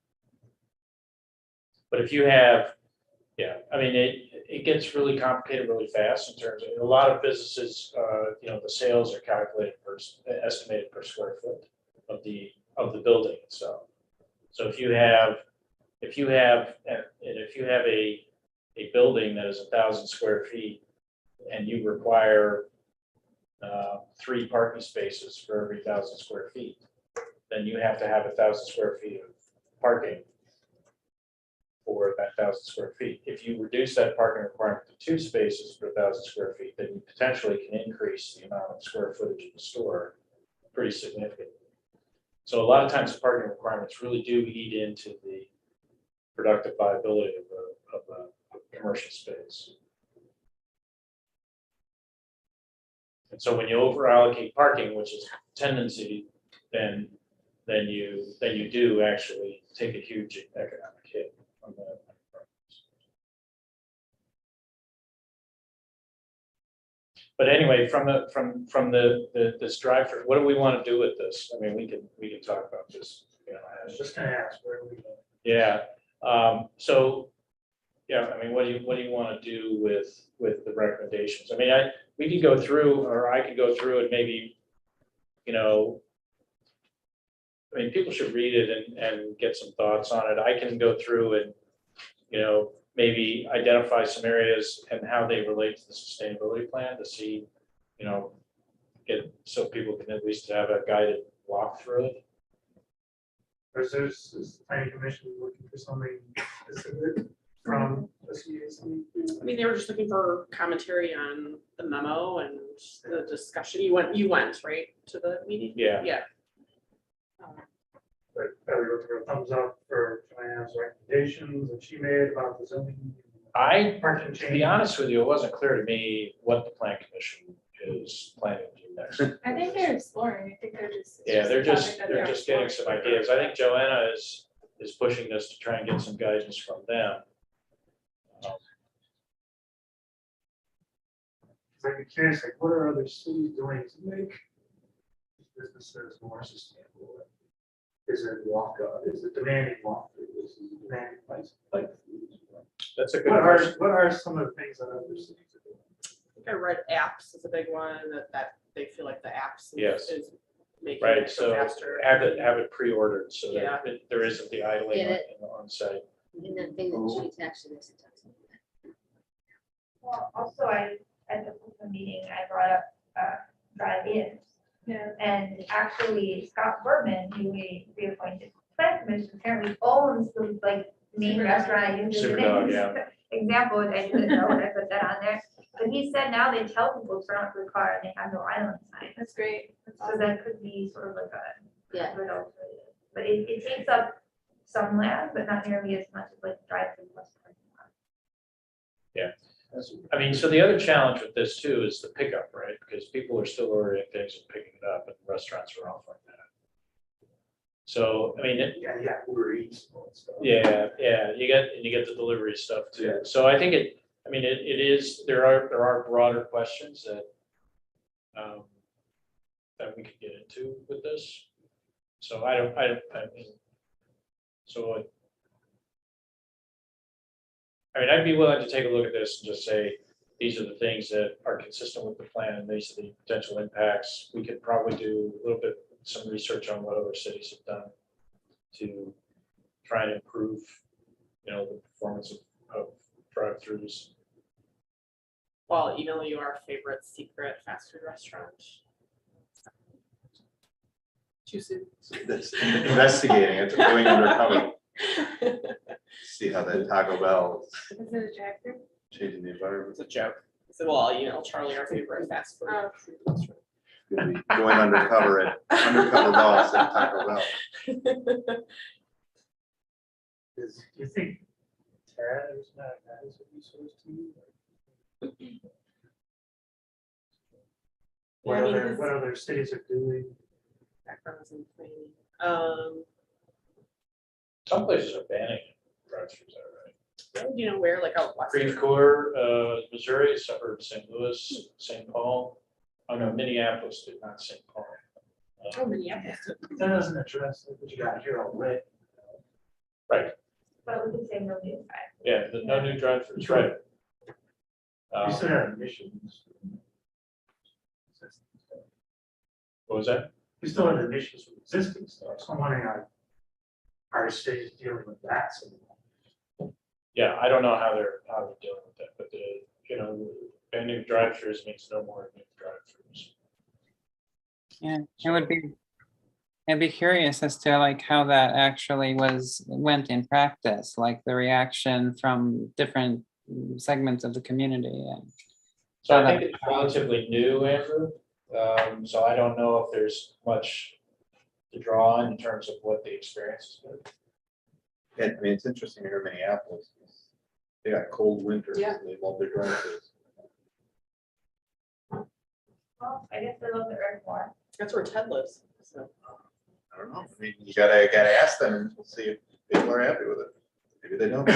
But if you have, yeah, I mean, it gets really complicated really fast in terms of, a lot of businesses, the sales are calculated estimated per square foot of the building itself. So if you have a building that is 1,000 square feet and you require 3 parking spaces for every 1,000 square feet, then you have to have 1,000 square feet of parking for that 1,000 square feet. If you reduce that parking requirement to 2 spaces per 1,000 square feet, then you potentially can increase the amount of square footage of the store pretty significantly. So a lot of times the parking requirements really do eat into the productive viability of a commercial space. And so when you over allocate parking, which is a tendency, then you do actually take a huge economic hit on that. But anyway, from this drive-through, what do we want to do with this? I mean, we can talk about this. I was just gonna ask, where are we going? Yeah. So, yeah, I mean, what do you want to do with the recommendations? I mean, we could go through, or I could go through and maybe, I mean, people should read it and get some thoughts on it. I can go through and, maybe identify some areas and how they relate to the sustainability plan to see, so people can at least have a guided walk through it. Or is the planning commission looking for something specific from the CAC? I mean, they were just looking for commentary on the memo and the discussion. You went, right, to the meeting? Yeah. Yeah. But are we looking for a thumbs up for Joanna's recommendations that she made about the zoning? Parking To change? be honest with you, it wasn't clear to me what the plan commission is planning to do next. I think they're exploring, I think they're just. Yeah, they're a topic just that getting some exploring. ideas. I think Joanna is pushing this to try and get some guidance from them. I'd be curious, like, what are other cities doing to make businesses more sustainable? Is it is it demanding is it demanding like That's a good question. what are some of the things that other cities are doing? I think I read apps is a big one that they feel like the apps Yes. is making Right, it so faster. have it pre-ordered so Yeah. that there isn't the idling Get it. on site. And that thing that she's actually listened to. Well, also at the open meeting, I brought up, drive-ins. Yeah. And actually Scott Berman, who we reappointed plan commission, apparently owns the main Superdog. restaurant I used as an Superdog, yeah. example, I didn't know when I put that on there. But he said now they tell people to turn off their car and they have no island sign. That's great. That's So awesome. that could be sort of like a Yeah. good alternative. But it takes up some land, but not nearly as much as like drive-through plus parking lot. I mean, so the other challenge with this too is the pickup, right? Because people are still ordering things and picking it up and restaurants are offering that. So, I mean, Yeah, Uber Eats and stuff. yeah, you get the delivery stuff too. So I think it is, there are broader questions that we could get into with this. So I mean, so I'd be willing to take a look at this and just say, these are the things that are consistent with the plan and these are the potential impacts. We could probably do a little bit, some research on what other cities have done to try and improve, the performance of drive-throughs. Well, I'll email you our favorite secret fast food restaurant. Too soon. That's investigating, it's going undercover, see how that Taco Bell is Is it a drive-through? changing the environment. It's a joke. I said, well, I'll email Charlie our favorite fast food Oh. restaurant. You'll be going undercover boss at Taco Bell. Do you think Tad is not as a resource to you? Yeah, I mean, What other cities are doing? Backgrounds and planning. Some places are banning drive-throughs, right? You know where, like out west? Creve Coeur, Missouri, suburb of St. Louis, St. Paul. Oh no, Minneapolis did, not St. Paul. Oh, Minneapolis. That doesn't address what you got here already. Right, But we could say no new sign. yeah, there's no new drive-throughs, right. You still have emissions. What was that? You still have emissions from existing stuff, so I'm wondering how our state is dealing with that. So Yeah, I don't know how they're dealing with that, but and new drive-throughs means no more new drive-throughs. Yeah, I'd be curious as to like how that actually went in practice, like the reaction from different segments of the community. And So I think it's relatively new, Andrew. So I don't know if there's much to draw on in terms of what the experience has been. Yeah, I mean, it's interesting here in Minneapolis. They got cold winters Yeah. and they love their drive-throughs. Well, I guess they love the earth more. That's where Ted lives, so. I don't know. I mean, you gotta ask them and we'll see if people are happy with it. Maybe they don't.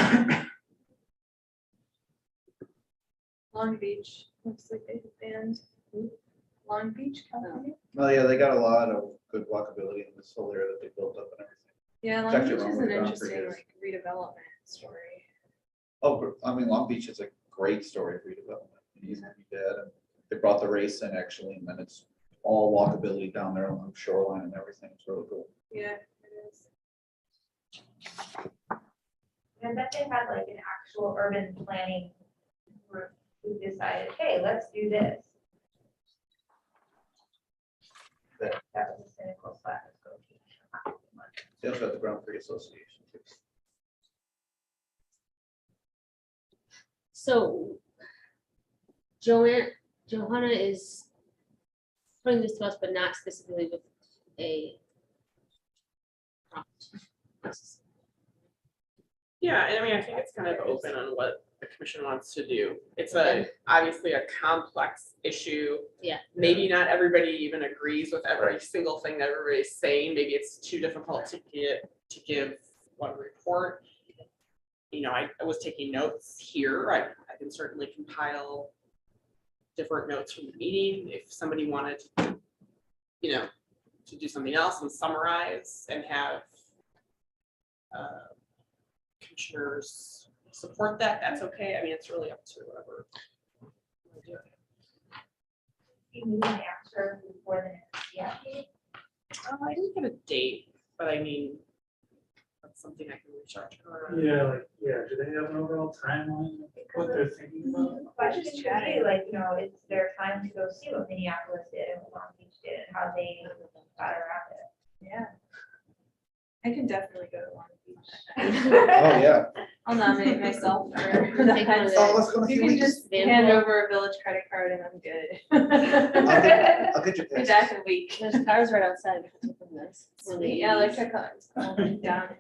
Long Beach, looks like they banned Long Beach, California. Well, yeah, they got a lot of good walkability in this whole area that they built up and everything. Yeah, It's Long actually Beach wrong is where an Grand interesting Prix is. like redevelopment story. Oh, I mean, Long Beach is a great story for redevelopment. It used to be dead, and they brought the race in actually, and then it's all walkability down there along the shoreline and everything. It's really cool. Yeah, it is. I bet they had like an actual urban planning group who decided, hey, let's do this. But that was a cynical slash. They also have the Grand Prix Association. too. So Johanna is putting this to us, but not specifically with a prompt. Yeah, and I mean, I think it's kind of open on what the commission wants to do. It's Okay. obviously a complex issue. Yeah. Maybe not everybody even agrees with every single thing that everybody's saying. Maybe it's too difficult to give one report. You know, I was taking notes here. I can certainly compile different notes from the meeting if somebody wanted to, to do something else and summarize and have commissioners support that, that's okay. I mean, it's really up to whatever. You need an answer before the next CIP. I didn't get a date, but I mean, that's something I can reach out to her. on. Yeah, do they have an overall timeline of what they're thinking about? Question should be like, it's their time to go see what Minneapolis did and what Long Beach did and how they got around it. Yeah. I can definitely go to Long Beach. Oh, yeah. I'll nominate myself for the Take one of heads. the- Oh, let's go. You can just Van hand Pool. over a village credit card and I'm good. I'll get you Be passes. back in a week. There's cars right outside. We can take them this. When they- Yeah, electric cars. Down.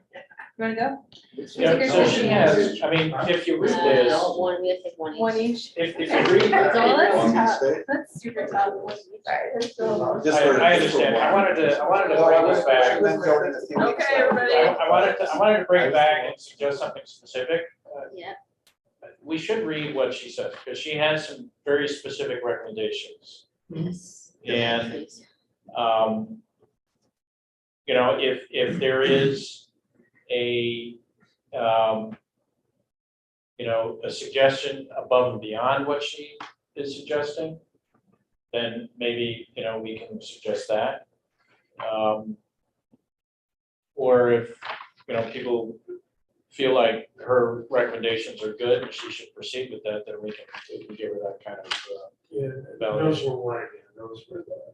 You wanna go? Yeah, so she has, I mean, if you read this, One, we have to take one each. One each. if you read. That's all, Long Beach that's State? tough. That's super tough. Sorry, there's still a lot. Just for- I understand. I wanted to bring this back. Okay, everybody. I wanted to bring it back and suggest something specific. Yeah, We should read what she says, because she has some very specific recommendations. yes. And, Please. if there is a suggestion above and beyond what she is suggesting, then maybe, we can suggest that. Or if, people feel like her recommendations are good and she should proceed with that, then we can give her that kind of, Yeah, those were what again? Those were the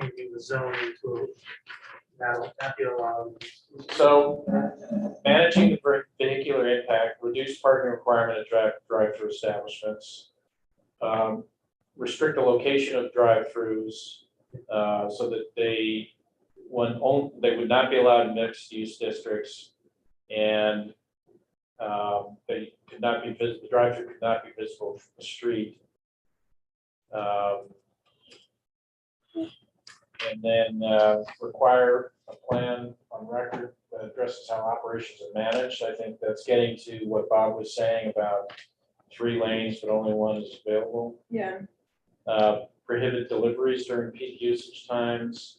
changing the zoning to not be allowed. So, managing the vehicular impact, reduce parking requirement at drive-through establishments. Restrict the location of drive-throughs, so that they would not be allowed in mixed-use districts. And, they could not be the drive-through could not be visible from the street. And then require a plan on record that addresses how operations are managed. I think that's getting to what Bob was saying about 3 lanes, but only one is available. Yeah. prohibit deliveries during peak usage times,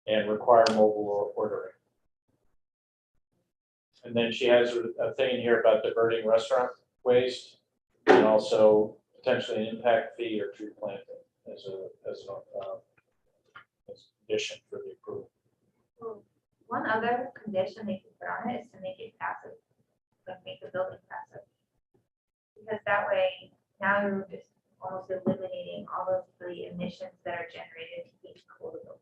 and require mobile ordering. And then she has a thing in here about diverting restaurant waste, and also potentially an impact fee or tree planting as a condition for the approval. One other condition they can put on it is to make it passive, like make the building passive. Because that way, now you're just almost eliminating all of the emissions that are generated to heat and cool the building.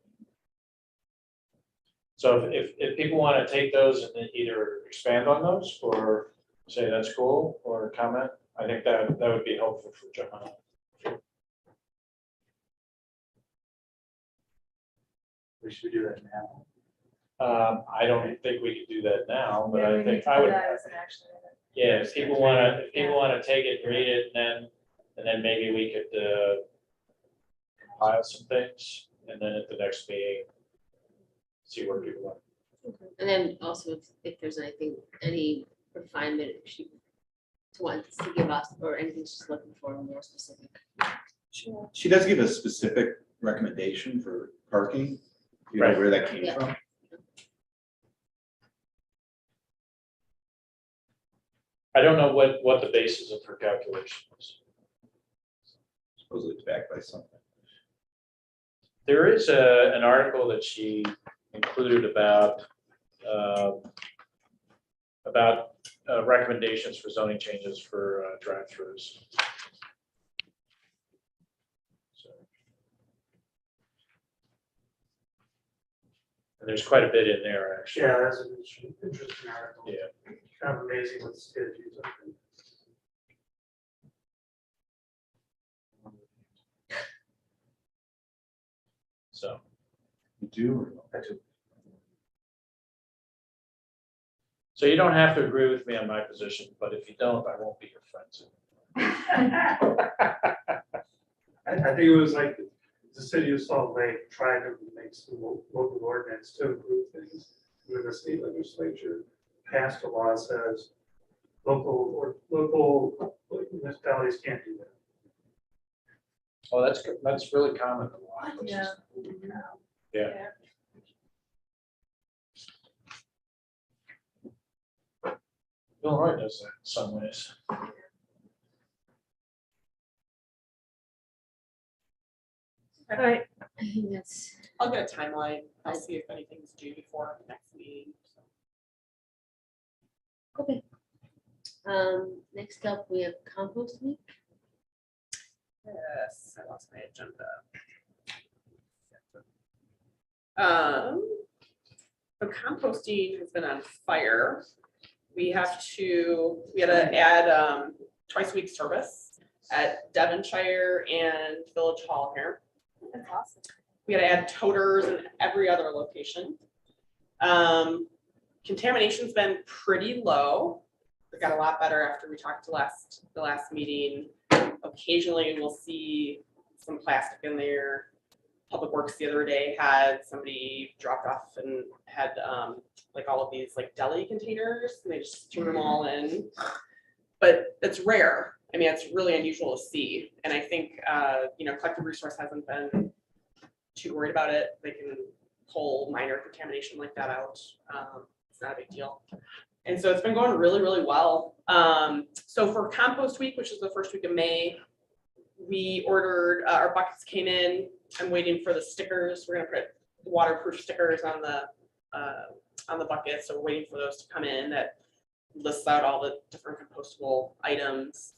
So if people want to take those and then either expand on those or say that's cool or comment, I think that would be helpful for Johanna. We should do that now. I don't think we could do that now, but Yeah, we I need think to I put would, that as an action item. yeah, if people want to take it, read it, and then maybe we could compile some things, and then at the next meeting, see where people are. And then also if there's anything, any refinement she wants to give us or anything she's looking for more specific. She does give a specific recommendation for parking. You know Right. where that came Yeah. from? I don't know what the basis of her calculation is. Supposedly it's backed by something. There is an article that she included about recommendations for zoning changes for drive-throughs. So, and there's quite a bit in there, actually. Yeah, that's an interesting article. Yeah. Kind of amazing what the state of Utah can do. So, You do or no? I do. so you don't have to agree with me on my position, but if you don't, I won't be your friends. I think it was like the city of Salt Lake trying to make some local ordinance to improve things. And then the state legislature passed a law that says local municipalities can't do that. Oh, that's really common in a lot of places. Yeah. Illinois does that in some ways. All right, I think that's, I'll get a timeline. I'll see if anything's due before the next meeting. So. okay. Next up, we have compost week. Yes, I lost my agenda. So composting has been on fire. We had to add twice a week service at Devonshire and Village Hall here. That's awesome. We had to add toters in every other location. Contamination's been pretty low. It got a lot better after we talked to the last meeting. Occasionally we'll see some plastic in there. Public Works the other day had somebody dropped off and had like all of these like deli containers and they just threw them all in. But it's rare. I mean, it's really unusual to see. And I think, Collective Resource hasn't been too worried about it. They can pull minor contamination like that out. It's not a big deal. And so it's been going really, really well. So for Compost Week, which is the first week of May, we ordered, our buckets came in. I'm waiting for the stickers. We're gonna put waterproof stickers on the bucket. So we're waiting for those to come in that lists out all the different compostable items.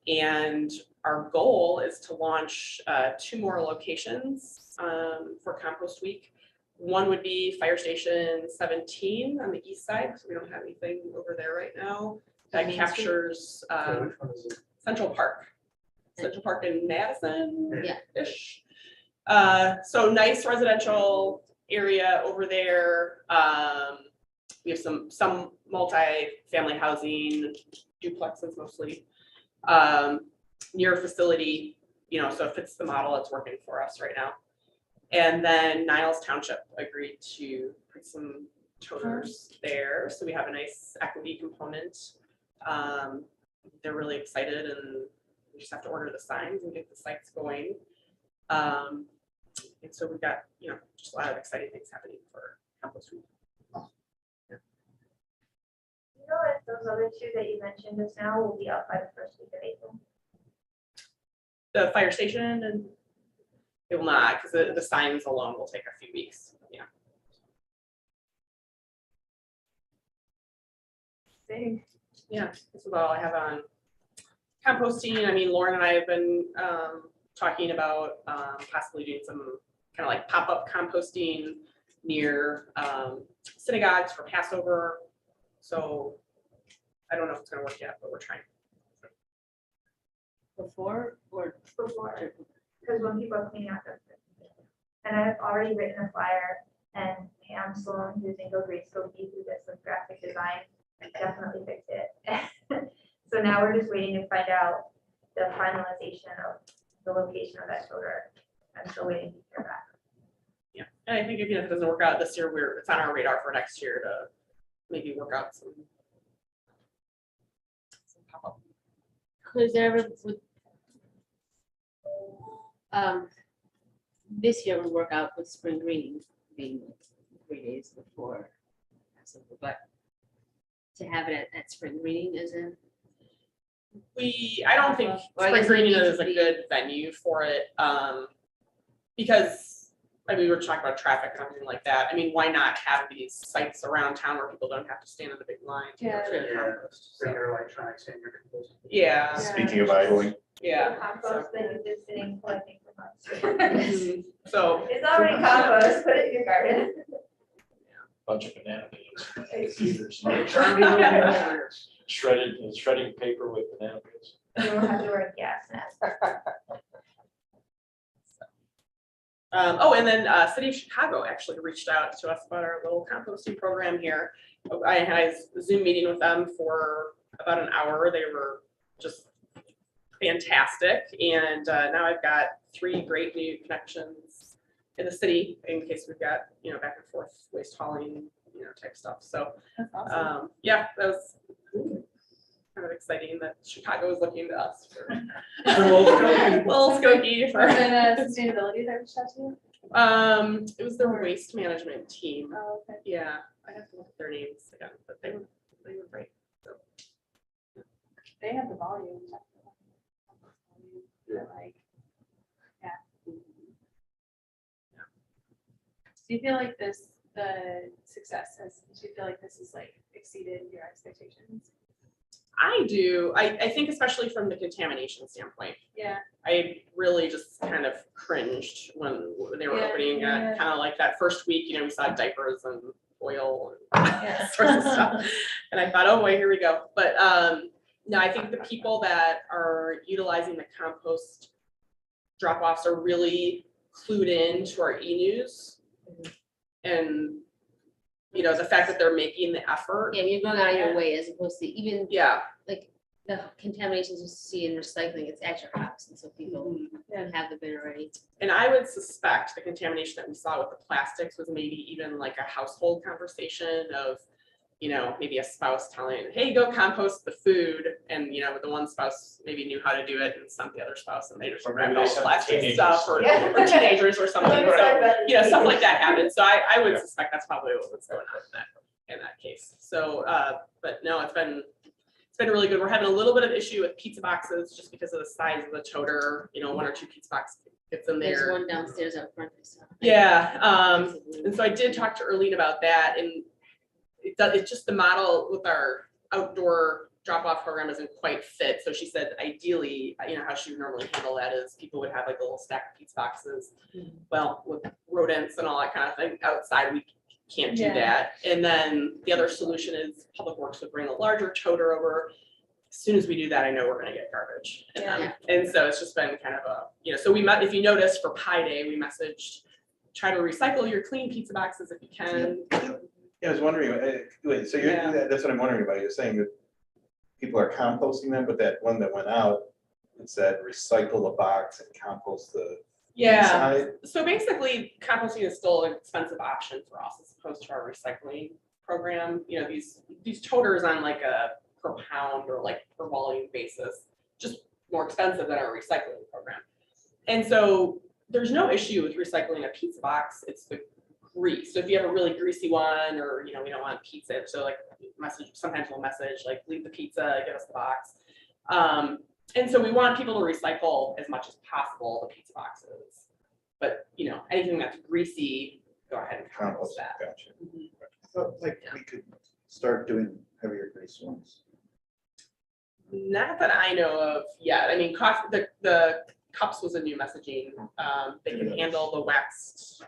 And our goal is to launch 2 more locations for Compost Week. One would be Fire Station 17 on the east side, so we don't have anything over there right now. That Main Street? captures So which one is it? Central Park. Central Park in Madison. Yeah. Ish. So nice residential area over there. We have some multi-family housing, duplexes mostly, near a facility, so it fits the model that's working for us right now. And then Niles Township agreed to put some toters there. So we have a nice equity component. They're really excited and we just have to order the signs and get the sites going. And so we've got, just a lot of exciting things happening for compost week. You know, if those other two that you mentioned just now will be up by the first week of April. The fire station, and it will not, because the signs alone will take a few weeks. Yeah. Exciting. Yeah, this is all I have on composting. I mean, Lauren and I have been talking about possibly doing some kind of like pop-up composting near synagogues for Passover. So I don't know if it's gonna work yet, but we're trying. Before or Because when people are cleaning out their. And I've already written a flyer, and Pam Sloan, who's in Go Green Skokie, who does some graphic design, definitely fixed it. So now we're just waiting to find out the finalization of the location of that toter. I'm still waiting to hear back. Yeah, and I think if it doesn't work out this year, it's on our radar for next year to maybe work out some pop-up. could there ever would this year would work out with spring greening being 3 days before Passover, but to have it at spring greening is a I don't think Well, I spring guess it greening needs is to a be- good venue for it, because, I mean, we were talking about traffic and everything like that. I mean, why not have these sites around town where people don't have to stand in the big line? to Yeah. actually compost? Bring So, your electronics in your compost. Yeah, Speaking of idling, yeah. Compost that you've been sitting collecting for months. Mhm. So, It's already compost, put it in your garden. Bunch of banana peels, Shredded. shredding paper with banana peels. You don't have to wear a gas mask. and then City of Chicago actually reached out to us about our little composting program here. I had a Zoom meeting with them for about an hour. They were just fantastic. And now I've got 3 great new connections in the city in case we've got, back and forth waste hauling, type stuff. So, That's awesome. yeah, that was kind of exciting that Chicago is looking to us for Little Skokie. little Skokie for. Was it sustainability that reached out to you? It was the waste management team. Oh, okay. Yeah, I have to look at their names again, but they were great. So, They have the volume. Yeah. Like, yeah. Do you feel like the success do you feel like this has like exceeded your expectations? I do. I think especially from the contamination standpoint, Yeah. I really just kind of cringed when they were Yeah, opening yeah. kind of like that first week, we saw diapers and oil and Yeah. sorts of stuff. And I thought, oh boy, here we go. But no, I think the people that are utilizing the compost drop-offs are really clued in to our e-news. And, the fact that they're making the effort. yeah, you're going out of your way as opposed to even Yeah. like the contaminations you see in recycling, it's at your house, and so people have the bin already. And I would suspect the contamination that we saw with the plastics was maybe even like a household conversation of, maybe a spouse telling, hey, go compost the food. And, the one spouse maybe knew how to do it and sent the other spouse and they just Or maybe grabbed they all the sent plastic teenagers. stuff or Yeah. or teenagers or something. So, stuff like that happened. So I would suspect that's probably what's going on in that case. So, but no, it's been really good. We're having a little bit of issue with pizza boxes just because of the size of the toter, 1 or 2 pizza boxes gets in There's there. one downstairs up front. So. Yeah, and so I did talk to Erlene about that, and it's just the model with our outdoor drop-off program isn't quite fit. So she said ideally, how she would normally handle that is people would have like a little stack of pizza boxes. Well, with rodents and all that kind of thing outside, we can't do Yeah. that. And then the other solution is Public Works would bring a larger toter over. As soon as we do that, I know we're gonna get garbage. Yeah. And so it's just been kind of a, so if you notice for Pi Day, we messaged, try to recycle your clean pizza boxes if you can. yeah, I was wondering, wait, so Yeah. that's what I'm wondering about, you're saying that people are composting them, but that one that went out, it said recycle the box and compost the Yeah, inside? so basically composting is still an expensive option for us as opposed to our recycling program. These toters on like a per pound or like per volume basis, just more expensive than our recycling program. And so there's no issue with recycling a pizza box, it's the grease. So if you have a really greasy one, or, you know, we don't want pizza, so like message, sometimes we'll message, like, leave the pizza, give us the box. And so we want people to recycle as much as possible the pizza boxes. But, you know, anything that's greasy, go ahead and compost that. Gotcha. So like we could start doing heavier grease ones. Not that I know of yet. I mean, the cups was a new messaging. They can handle the waxed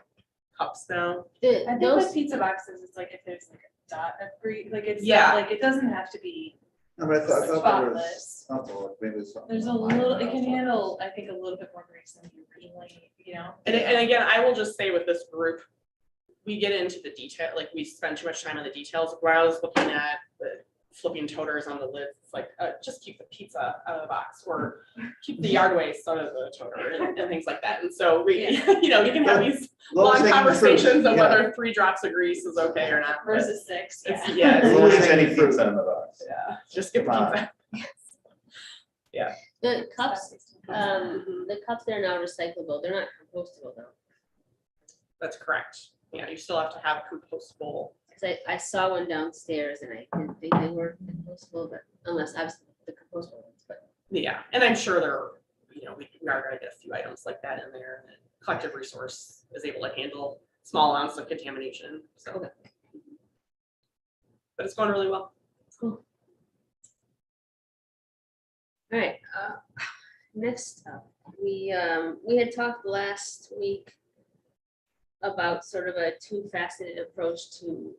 cups now. The- I think those, with pizza boxes, it's like if there's like a dot of grease, like it's Yeah. not, like it doesn't have to be, No, but I thought there Spotless. was, I thought maybe it was something. there's a online little, that it I can thought- handle, I think, a little bit more grease than you originally, you know? And again, I will just say with this group, we get into the detail, like we spend too much time on the details. When I was looking at the flipping toters on the lids, it's like, just keep the pizza out of the box, or keep the yard waste out of the toter, and things like that. And so we, you know, you can have these Lowest long hanging fruit, conversations of yeah. whether 3 drops of grease is okay or not. but Versus 6, It's, yeah. yeah, it's Lowest not- hanging fruit. Pizza in the box. yeah, just get the Come on. pizza. the cups, the cups that are now recyclable, they're not compostable though. That's correct. Yeah, you still have to have compostable. Cause I saw one downstairs and I didn't think they were compostable, but unless I was the compostable ones, but. Yeah, and I'm sure there, you know, we are gonna get a few items like that in there, and collective resource is able to handle small amounts of contamination, so. Okay. But it's going really well. Cool. All right, next up, we had talked last week about sort of a two-faceted approach to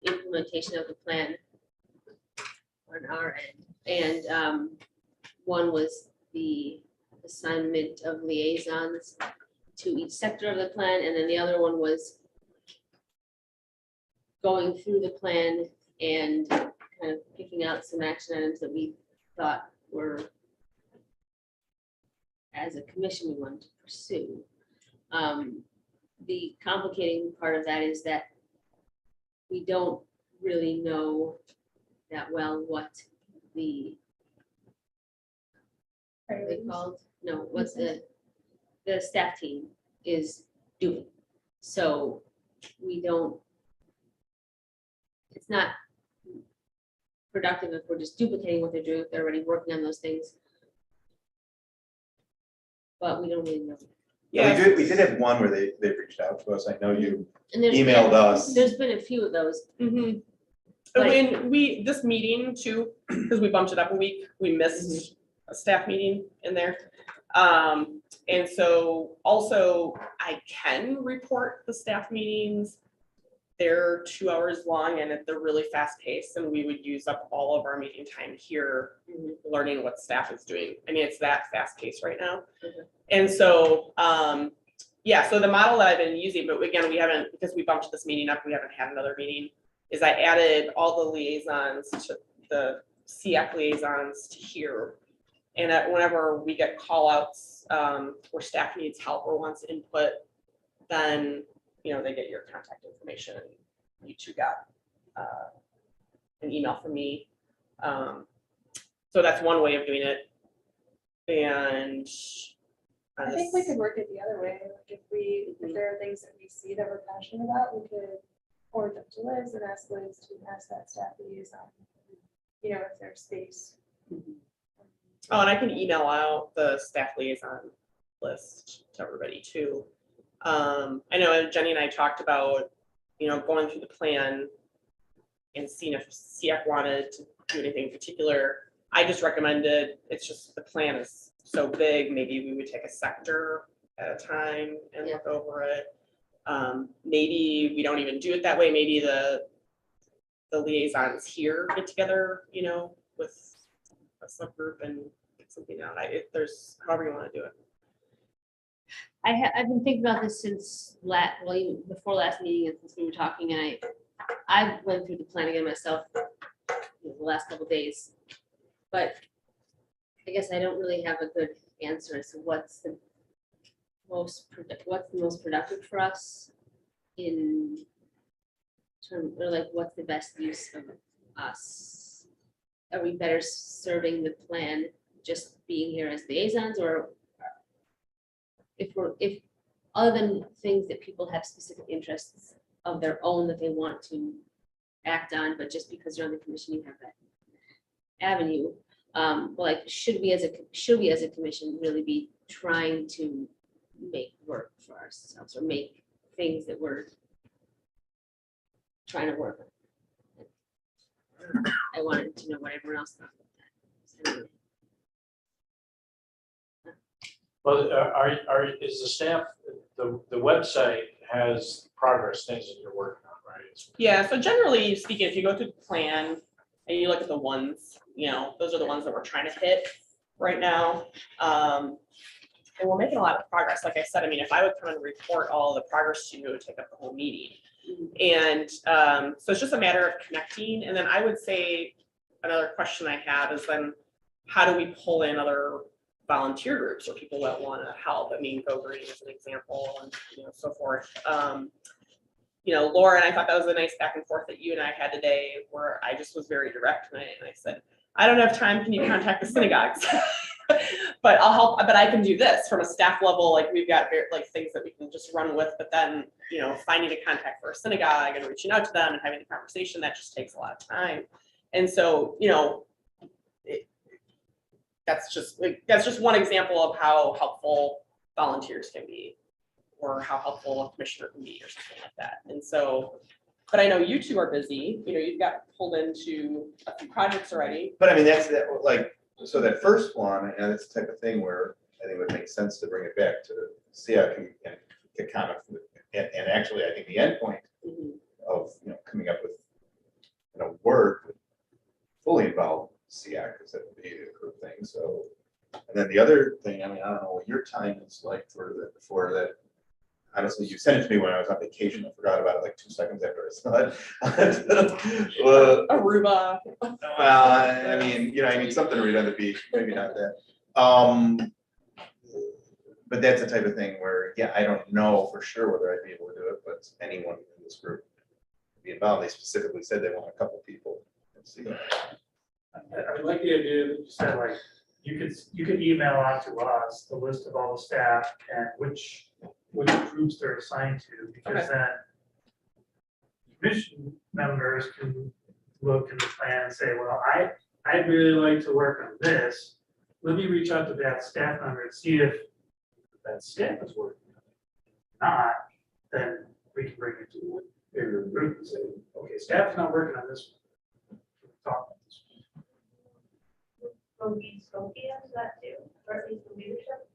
implementation of the plan on our end. And one was the assignment of liaisons to each sector of the plan, and then the other one was going through the plan and kind of picking out some action items that we thought were, as a commission, we wanted to pursue. The complicating part of that is that we don't really know that well what the, what are they called? No, what's the staff team is doing. So we don't, it's not productive if we're just duplicating what they're doing, if they're already working on those things. But we don't really know. Yeah, we did have one where they reached out to us. I know you And there's emailed been- us. There's been a few of those. And Like- when this meeting too, because we bumped it up a week, we missed a staff meeting in there. And so also I can report the staff meetings. They're 2 hours long and they're really fast paced, and we would use up all of our meeting time here learning what staff is doing. I mean, it's that fast paced right now. And so, yeah, so the model that I've been using, but again, we haven't, because we bumped this meeting up, we haven't had another meeting, is I added all the liaisons to the SEAC liaisons to here. And whenever we get call outs where staff needs help or wants input, then, you know, they get your contact information. You two got an email from me. So that's one way of doing it. And I think we could work it the other way, like if there are things that we see that we're passionate about, we could forward them to Liz and ask Liz to ask that staff liaison, you know, if there's space. Oh, and I can email out the staff liaison list to everybody too. I know Jenny and I talked about, you know, going through the plan and seeing if SEAC wanted to do anything particular. I just recommended, it's just the plan is so big, maybe we would take a sector at a time and look over it. Maybe we don't even do it that way. Maybe the liaisons here get together, you know, with a subgroup and get something out. There's however you want to do it. I've been thinking about this since even before last meeting and since we were talking, and I went through the plan again myself, you know, the last couple of days. But I guess I don't really have a good answer as to what's the most productive for us in terms, or like what's the best use of us? Are we better serving the plan just being here as liaisons, or if, other than things that people have specific interests of their own that they want to act on, but just because you're on the commission, you have that avenue. Like, should we as a commission really be trying to make work for ourselves or make things that we're trying to work on? I wanted to know what everyone else thought about that. Well, is the staff, the website has progress, things that you're working on, right? Yeah, so generally speaking, if you go through the plan and you look at the ones, those are the ones that we're trying to hit right now. And we're making a lot of progress. Like I said, I mean, if I would come and report all the progress to you, it would take up the whole meeting. And so it's just a matter of connecting. And then I would say another question I have is then how do we pull in other volunteer groups or people that want to help? I mean, Go Green is an example, and so forth. Laura and I thought that was a nice back and forth that you and I had today, where I just was very direct and I said, I don't have time. Can you contact the synagogues? But I'll help. But I can do this from a staff level. Like we've got like things that we can just run with. But then finding a contact for a synagogue and reaching out to them and having the conversation, that just takes a lot of time. And so that's just one example of how helpful volunteers can be, or how helpful a commissioner can be, or something like that. And so, but I know you two are busy. You've got pulled into a few projects already. But I mean, so that first one, and it's the type of thing where I think it would make sense to bring it back to SEAC and get kind of, and actually, I think the end point of, coming up with, work would fully involve SEAC, because that would be a group thing. So, and then the other thing, I mean, I don't know what your time is like for that. Honestly, you sent it to me when I was on vacation. I forgot about it like 2 seconds after I saw it. Well, Aruba. well, I mean, something to read on the beach, maybe not that. But that's the type of thing where, yeah, I don't know for sure whether I'd be able to do it, but anyone in this group would be involved. They specifically said they want a couple people. Let's see. I like the idea that you said, like, you could email out to us the list of all the staff and which groups they're assigned to, because then commission members can look in the plan and say, well, I'd really like to work on this. Let me reach out to that staff member and see if that staff is working on it. Not, then we can bring it to a bigger group and say, okay, staff's not working on this one. Talk about this one. Will be Sophia, is that too, or at least the leadership?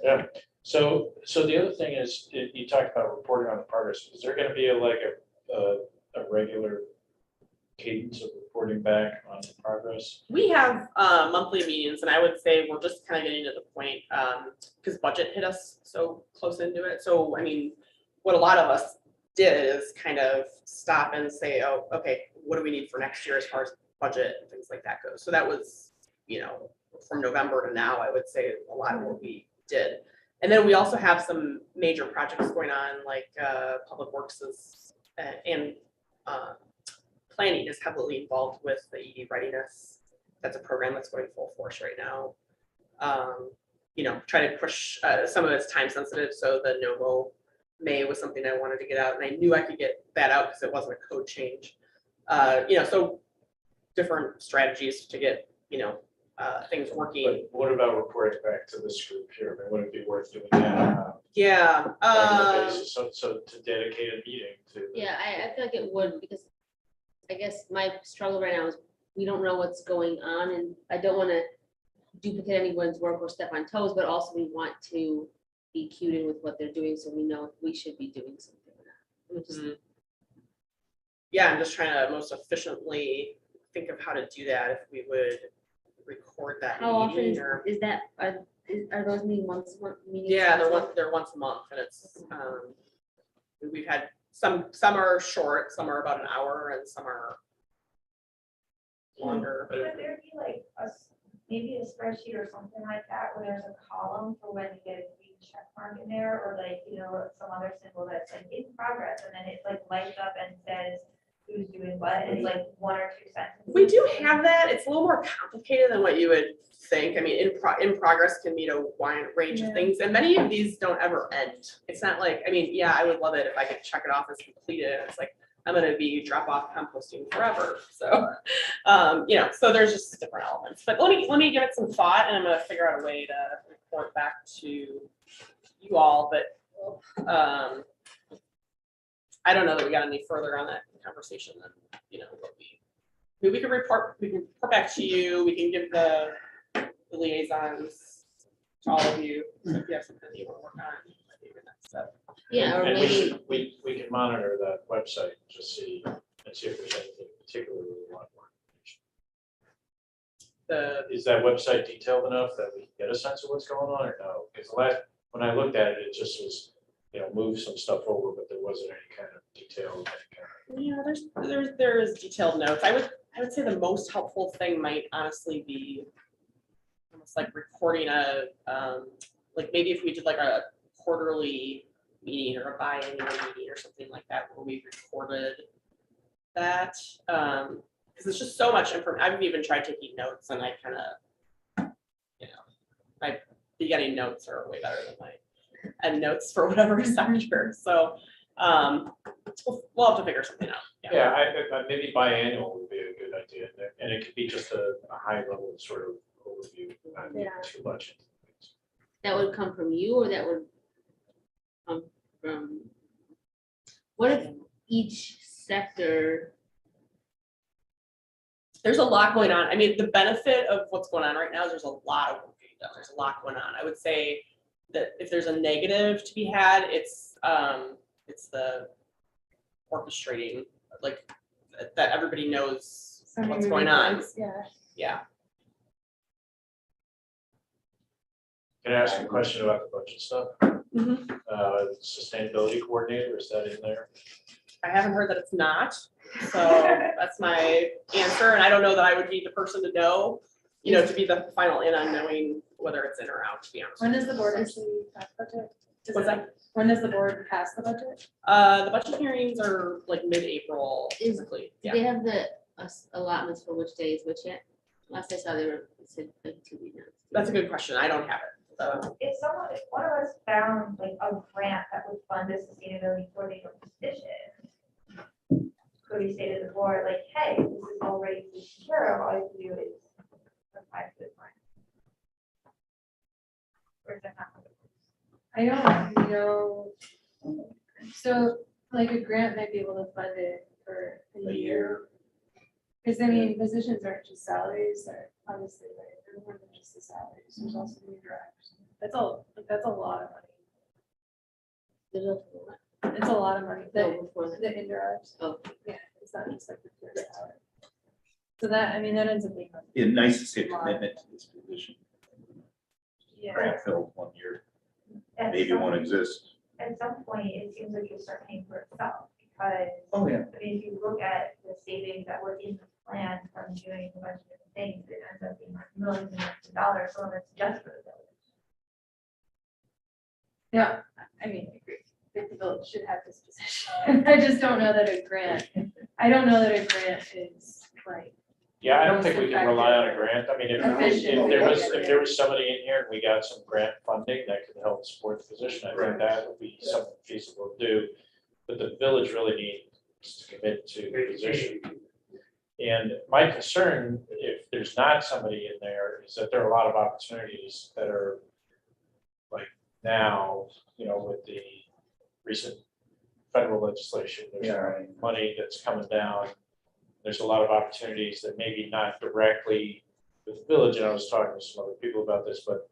Yeah. So the other thing is, you talked about reporting on the progress. Is there going to be a regular cadence of reporting back on the progress? We have monthly meetings, and I would say we're just kind of getting to the point because budget hit us so close into it. So, I mean, what a lot of us did is kind of stop and say, oh, okay, what do we need for next year as far as budget and things like that goes. So that was, from November to now, I would say a lot of what we did. And then we also have some major projects going on, like Public Works is, and planning is heavily involved with the ED readiness. That's a program that's going full force right now. Try to push some of it's time sensitive. So the NOVO May was something I wanted to get out, and I knew I could get that out because it wasn't a code change. So different strategies to get, things working. But what about reporting back to this group here? I mean, would it be worth doing that? Yeah. On a regular basis? So to dedicate a meeting to. Yeah, I feel like it would, because I guess my struggle right now is we don't know what's going on, and I don't want to duplicate anyone's work or step on toes, but also we want to be cued in with what they're doing, so we know if we should be doing something or not. Mhm. Yeah, I'm just trying to most efficiently think of how to do that. If we would record that. How often meeting or- is that? Are those meetings once a month? Yeah, they're once a month, and it's we've had some are short, some are about an hour, and some are longer. Could there be like maybe a spreadsheet or something like that where there's a column for when you get a green check mark in there, or like, some other symbol that's like in progress, and then it like lights up and says, who's doing what, and it's like 1 or 2 sentences. We do have that. It's a little more complicated than what you would think. I mean, in progress can mean a wide range of Yeah. things, and many of these don't ever end. It's not like, I mean, yeah, I would love it if I could check it off as completed. It's like, I'm gonna be drop off composting forever. So, you know, so there's just different elements. But let me give it some thought, and I'm gonna figure out a way to report back to you all. But I don't know that we got any further on that conversation than, you know, what we can report back to you. We can give the liaisons to all of you. So if you have something that you want to work on, that'd be the next step. Yeah, or And maybe, we can monitor that website, to see, and see if there's anything particular we want more information. Is that website detailed enough that we get a sense of what's going on, or no? Because when I looked at it, it just was, you know, move some stuff over, but there wasn't any kind of detail. Yeah, there is detailed notes. I would say the most helpful thing might honestly be almost like recording a like maybe if we did like a quarterly meeting or a biannual meeting or something like that where we recorded that, because it's just so much information. I've even tried taking notes, and I kind of, you know, my beginning notes are way better than my end notes for whatever is after. So we'll have to figure something out. Yeah, I maybe biannual would be a good idea, and it could be just a high level sort of overview, not Yeah. too much into things. that would come from you, or that would come from, what if each sector, There's a lot going on. I mean, the benefit of what's going on right now is there's a lot of work being done. There's a lot going on. I would say that if there's a negative to be had, it's the orchestrating, like that everybody knows what's going on. Yeah. Yeah. Can I ask a question about the budget stuff? Mhm. Sustainability coordinator, is that in there? I haven't heard that it's not, so that's my answer. And I don't know that I would be the person to know, you know, to be the final in on knowing whether it's in or out, to be honest. When does the board actually pass budget? Does What's it- that? When does the board pass the budget? The budget hearings are like mid-April, Is- typically. do Yeah. they have the allotments for which days, which yet? Last I saw, they were, it said like 2 weeks. That's a good question. I don't have it. So If one of us found like a grant that would fund a sustainability coordinator position, could we say to the board, like, hey, this is already taken care of, all you have to do is apply for the grant? Or is that not? I don't know. So like a grant might be able to fund it for a year. Because I mean, positions aren't just salaries, they're obviously, right, they're more than just the salaries, there's also the indirects. That's a lot of money. There's a lot. It's a lot of money, No, the before that. indirects, Oh, yeah, it's not just like the pure salary. So that, I mean, that ends up being. Yeah, nice to see a commitment to this position. Yeah. Grant filled 1 year, At maybe some- one exists. At some point, it seems like you'll start paying for itself, because Oh, yeah. I mean, if you look at the savings that were in the plan from doing a bunch of different things, it ends up being like millions and millions of dollars, some of it's just for the village. Yeah, I mean, I agree. That the village should have this position. I just don't know that a grant, I don't know that a grant is like, Yeah, I don't think we can rely on a grant. I mean, if Efficient. there was somebody in here and we got some grant funding that could help support the position, I think that would be something feasible to do. But the village really needs to commit to the position. And my concern, if there's not somebody in there, is that there are a lot of opportunities that are like now, you know, with the recent federal legislation, there's Yeah. money that's coming down. There's a lot of opportunities that maybe not directly with the village, and I was talking to some other people about this, but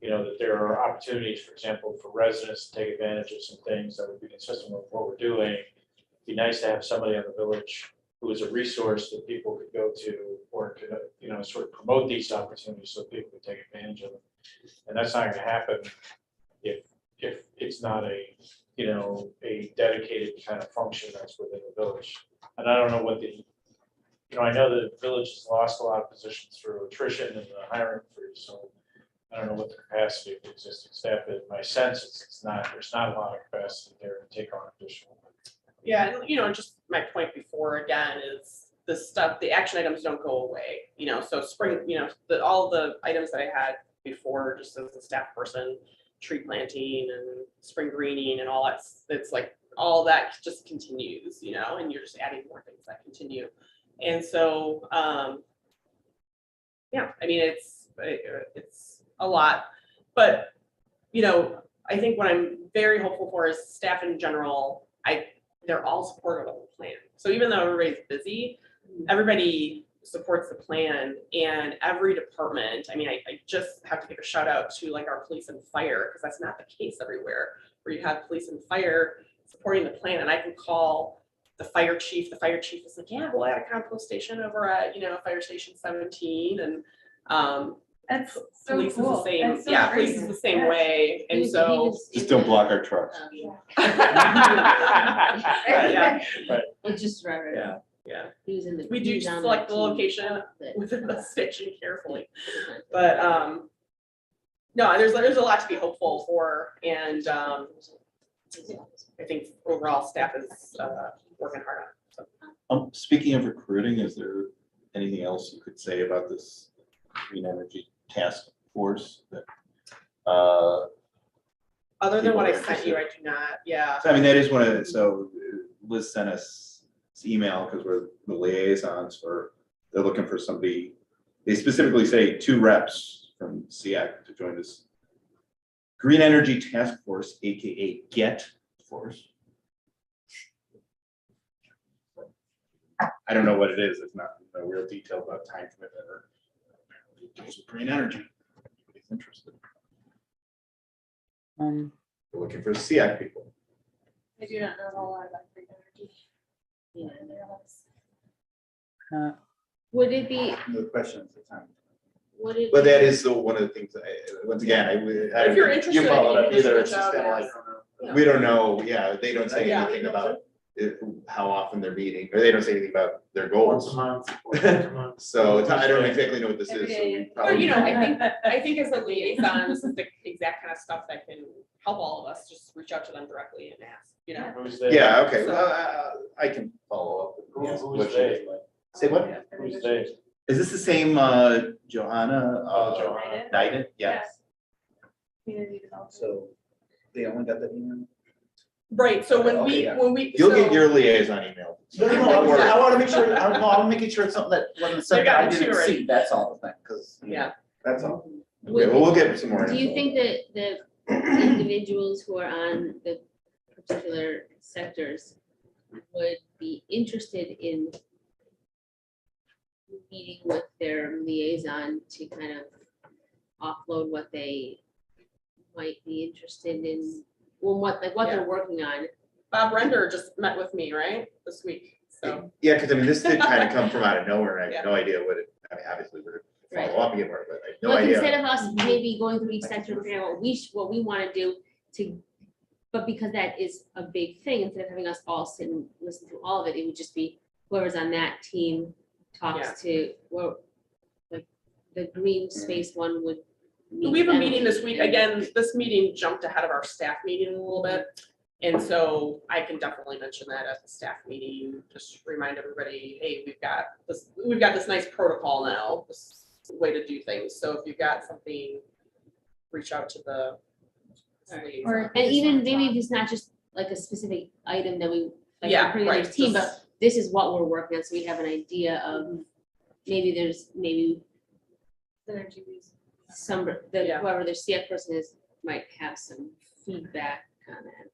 you know, that there are opportunities, for example, for residents to take advantage of some things that would be consistent with what we're doing. It'd be nice to have somebody in the village who is a resource that people could go to, or could, you know, sort of promote these opportunities so people could take advantage of them. And that's not gonna happen if it's not a, you know, a dedicated kind of function that's within the village. And I don't know what the, you know, I know the village has lost a lot of positions through attrition and the hiring freeze, so I don't know what the capacity of the existing staff is. My sense is there's not a lot of capacity there to take on additional. Yeah, and just my point before again is the stuff, the action items don't go away, so spring, all the items that I had before, just as a staff person, tree planting and spring greening and all that, it's like, all that just continues, and you're just adding more things that continue. And so, yeah, I mean, it's a lot, but, I think what I'm very hopeful for is staff in general, they're all supportive of the plan. So even though everybody's busy, everybody supports the plan, and every department, I mean, I just have to give a shout out to like our police and fire, because that's not the case everywhere, where you have police and fire supporting the plan. And I can call the fire chief is like, yeah, we'll add a compost station over at, fire station 17. And That's so police is the cool. same, That's so yeah, great. police is the same Yeah. way. And He was so. Just don't block our trucks. Yeah, It's just right. yeah, yeah. He was in the. We he do was on select that the team location that- within the station carefully. But no, there's a lot to be hopeful for, and I think overall staff is working hard on it. So. Speaking of recruiting, is there anything else you could say about this green energy task force that? Other than what I People are sent you, I do not. Yeah. So, I mean, that is one of the, so Liz sent us this email because we're the liaisons they're looking for somebody. They specifically say 2 reps from SEAC to join this Green Energy Task Force, AKA GET Force. I don't know what it is. It's not no real detail about time commitment or deals with green energy. Anybody's interested. We're looking for SEAC people. I do not know a whole lot about green energy. Yeah. uh, Would it be, The question is the time. would it? But be- that is one of the things, once again, If you're interested, you follow it up you can either, just it's just reach kind of out, like, yeah. we don't know, yeah, they don't say Yeah. anything about how often they're meeting, or they don't say anything about their goals. month. So it's not- I don't exactly know what this is, so we Every But probably. I think as a liaison, this is the exact kind of stuff that can help all of us. Just reach out to them directly and ask. Who's there? Yeah, okay, So- well, I can follow up. and ask what Who's she they? was like. Say what? Who's they? Is this the same Johanna? Johanna. Knighton? Yes. Community development. So they only got the email? Right. So when Okay, yeah. You'll so- get your liaison email. No, I want to make sure, I'm making sure it's something that wasn't sent, got I it too, didn't right? see, that's all the thing, because. Yeah. That's all. Okay, well, we'll get some more. Do you info. think that the individuals who are on the particular sectors would be interested in meeting with their liaison to kind of offload what they might be interested in, well, what Yeah. they're working on? Bob Render just met with me, right, this week. So Yeah, because I mean, this did kind of come from out of nowhere, and I Yeah. have no idea what it, I mean, obviously, we're Right. gonna follow up again, but I have no Like, idea. instead of us maybe going through each sector and figuring out what we want to do to, but because that is a big thing, instead of having us all sit and listen to all of it, it would just be whoever's on that team talks to, well, like, the green space one would. meet we have a them. meeting this week. Again, this meeting jumped ahead of our staff meeting a little bit. And so I can definitely mention that at the staff meeting, just remind everybody, hey, we've got this nice protocol now, this way to do things. So if you've got something, reach out to the. liaison. Or if And you just even wanna maybe talk. if it's not just like a specific item that we, like, Yeah, we're putting on right, this team, but just- this is what we're working on, so we have an idea of, maybe Synergies. some, Yeah. whoever their CF person is might have some feedback on it.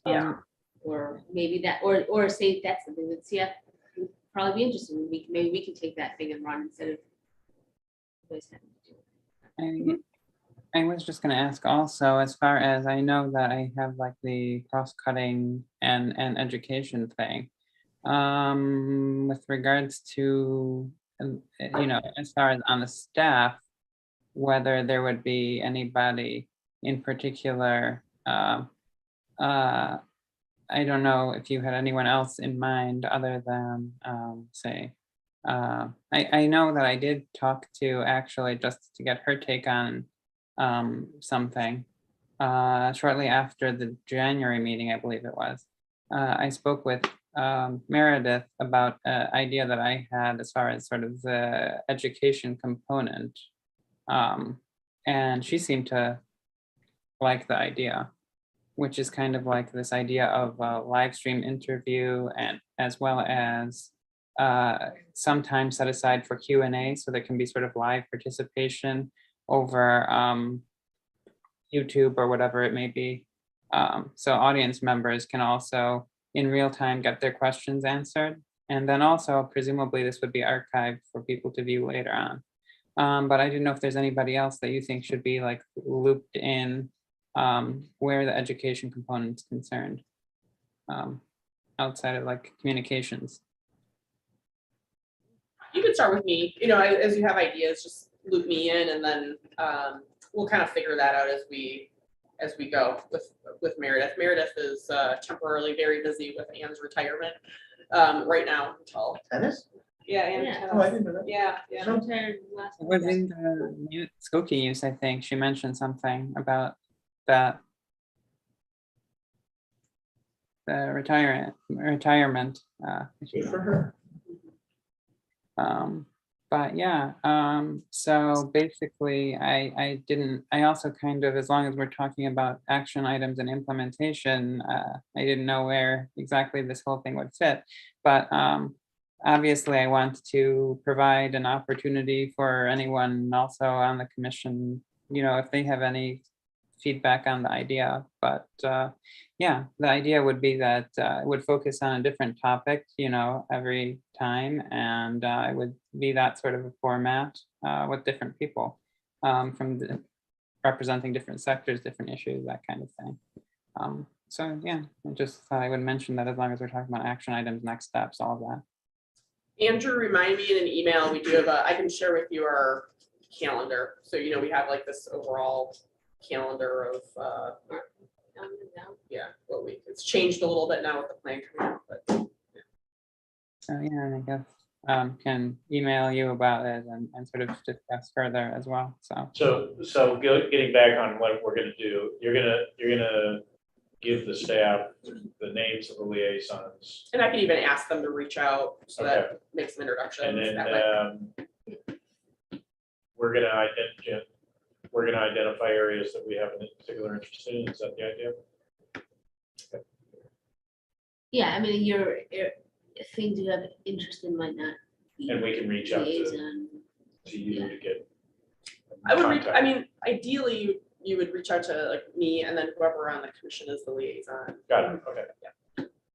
Yeah. Or maybe that, or say that's something that CF would probably be interested in, maybe we can take that thing and run instead of. always having to do it. I was just gonna ask also, as far as I know that I have like the cross-cutting and education thing. With regards to, as far as on the staff, whether there would be anybody in particular, I don't know if you had anyone else in mind other than, say, I know that I did talk to, actually, just to get her take on something shortly after the January meeting, I believe it was. I spoke with Meredith about an idea that I had as far as sort of the education component. And she seemed to like the idea, which is kind of like this idea of a live stream interview, and as well as some time set aside for Q&A, so there can be sort of live participation over YouTube or whatever it may be. So audience members can also in real time get their questions answered. And then also presumably this would be archived for people to view later on. But I didn't know if there's anybody else that you think should be like looped in where the education component is concerned, outside of like communications. You could start with me, you know, as you have ideas, just loop me in, and then we'll kind of figure that out as we go with Meredith. Meredith is temporarily very busy with Anne's retirement right now until. Tennis? Yeah, Anne. Yeah. Oh, I didn't know that. Yeah, yeah. She retired last It was week. in the Skokie use, I think. She mentioned something about that. The retirement. Good for her. But yeah, so basically I also kind of, as long as we're talking about action items and implementation, I didn't know where exactly this whole thing would fit. But obviously I want to provide an opportunity for anyone also on the commission, you know, if they have any feedback on the idea. But yeah, the idea would be that it would focus on a different topic, you know, every time, and it would be that sort of a format with different people from representing different sectors, different issues, that kind of thing. So yeah, I just thought I would mention that as long as we're talking about action items, next steps, all of that. Andrew, remind me in an email, we do have I can share with you our calendar. So, you know, we have like this overall calendar of yeah, it's changed a little bit now with the plan coming out, but. So yeah, and I guess can email you about it and sort of discuss further as well. So Getting back on what we're gonna do, you're gonna give the staff the names of the liaisons. And I can even ask them to reach out, so Okay. that makes some introductions. And that way. then we're gonna identify areas that we have a particular interest in. Is that the idea? Yeah, I mean, your things you have interest in might not be. And we can reach out to liaison. you to get. I would contact. I mean, ideally, you would reach out to like me, and then whoever on the commission is the liaison. Got it, okay.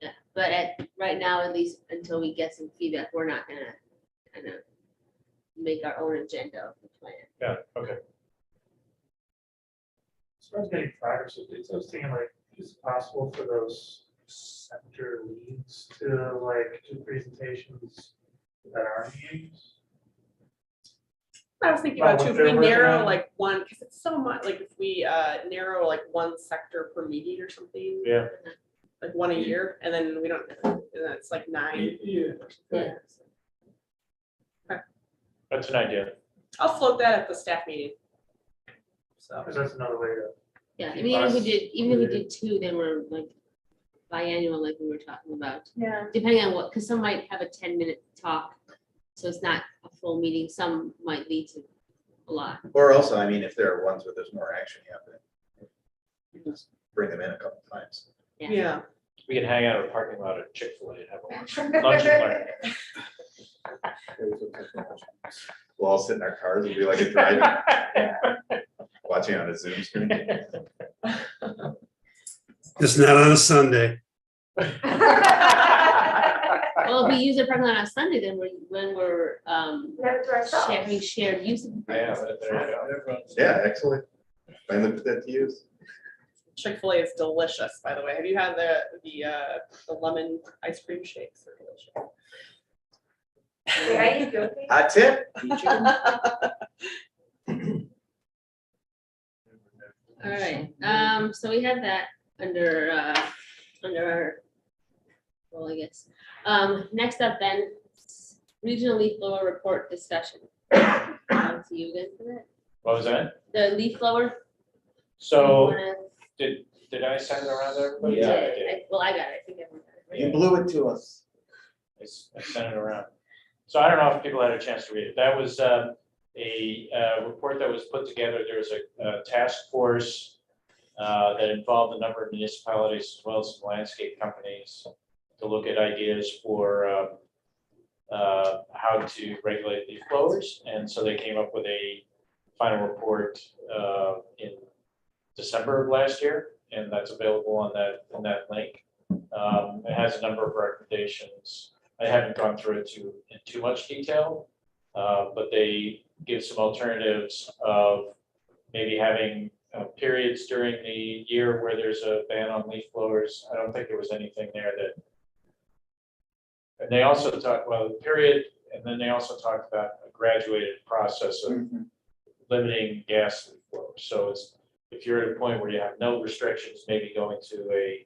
Yeah, but right now, at least until we get some feedback, we're not gonna kind of make our own agenda of the plan. Yeah, okay. As far as getting progress, I was thinking like, is it possible for those sector leads to like do presentations that are meetings? I was thinking About about too, what if we they're working narrow on? like one, because it's so much, like if we narrow like one sector per meeting or something. Yeah. Like one a year, and then we don't, and then it's like 9. Yeah. That's an idea. I'll float that at the staff meeting. So, Because that's another way to. Yeah, I Keep mean, even us if we did 2, then we're like biannual, like we were talking about. Yeah. Depending on what, because some might have a 10-minute talk, so it's not a full meeting. Some might lead to a lot. Or also, I mean, if there are ones where there's more action happening, you just bring them in a couple times. Yeah. yeah. We can hang out at a parking lot at Chick-fil-A and have a lunch and learn. We'll all sit in our cars and be like a drive, watching on a Zoom screen. It's not on a Sunday. Well, if we use the parking lot on Sunday, then when we're having shared use of. the Yeah, parking lot. there you go. Yeah, excellent. Finally put that to use. Chick-fil-A is delicious, by the way. Have you had the lemon ice cream shakes? They're delicious. Wait, are you joking? Hot tip? All right, so we had that under our, well, I guess. Next up then, regional leaf blower report discussion. On to you again for that. What was that? The leaf blower. So you wanna- did I send it around to everybody? Yeah. I did. Well, I got it, I think everyone got You blew it to us. I sent it around. So I don't know if people had a chance to read it. That was a report that was put together. There was a task force that involved a number of municipalities as well as some landscape companies to look at ideas for how to regulate leaf blowers. And so they came up with a final report in December of last year, and that's available on that link. It has a number of recommendations. I haven't gone through it in too much detail, but they give some alternatives of maybe having periods during the year where there's a ban on leaf blowers. I don't think there was anything there that. And they also talked, well, the period, and then they also talked about a graduated process of limiting gas leaf blowers. So it's, if you're at a point where you have no restrictions, maybe going to a,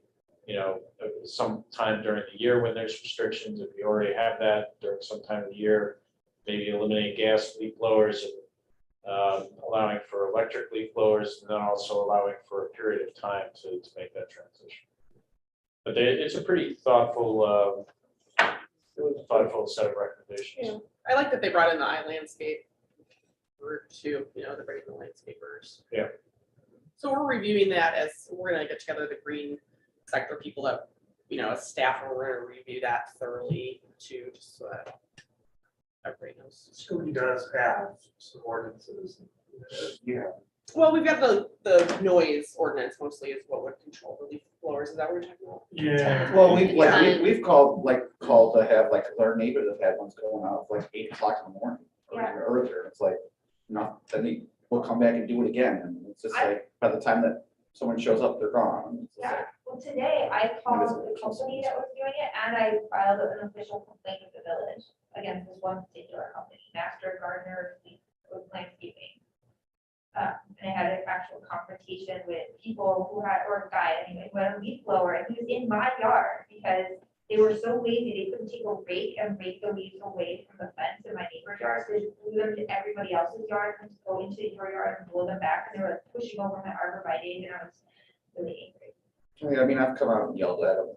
some time during the year when there's restrictions, if you already have that during some time of the year, maybe eliminate gas leaf blowers and allowing for electric leaf blowers, and then also allowing for a period of time to make that transition. But it's a pretty thoughtful, set of recommendations. Yeah. I like that they brought in the iLandscape group too, they're bringing the landscapers. Yeah. So we're reviewing that as we're gonna get together the green sector people that, as staff, and we're gonna review that thoroughly too, just so that everybody knows. School does have some ordinances. Yeah. Well, we've got the noise ordinance mostly is what would control the leaf blowers. Is that what we're talking about? Yeah. Well, we've called to have, like, our neighbors have had ones going out like 8 o'clock in the morning or even earlier. It's like, then we'll come back and do it again. And it's just like, by the time that someone shows up, they're gone. It's just like, Well, today I called the company that was doing it and I filed an official complaint with the village against this one particular company, Master Gardener with Landscaping. And I had an actual confrontation with people who had, or a guy, anyway, who had a leaf blower and he was in my yard because they were so lazy, they couldn't take a rake and rake the leaves away from the fence in my neighbor's yard. So they just blew them to everybody else's yard and just go into your yard and blow them back. And they were like pushing over my arborvitae and I was really angry. I mean, I've come out and yelled at them,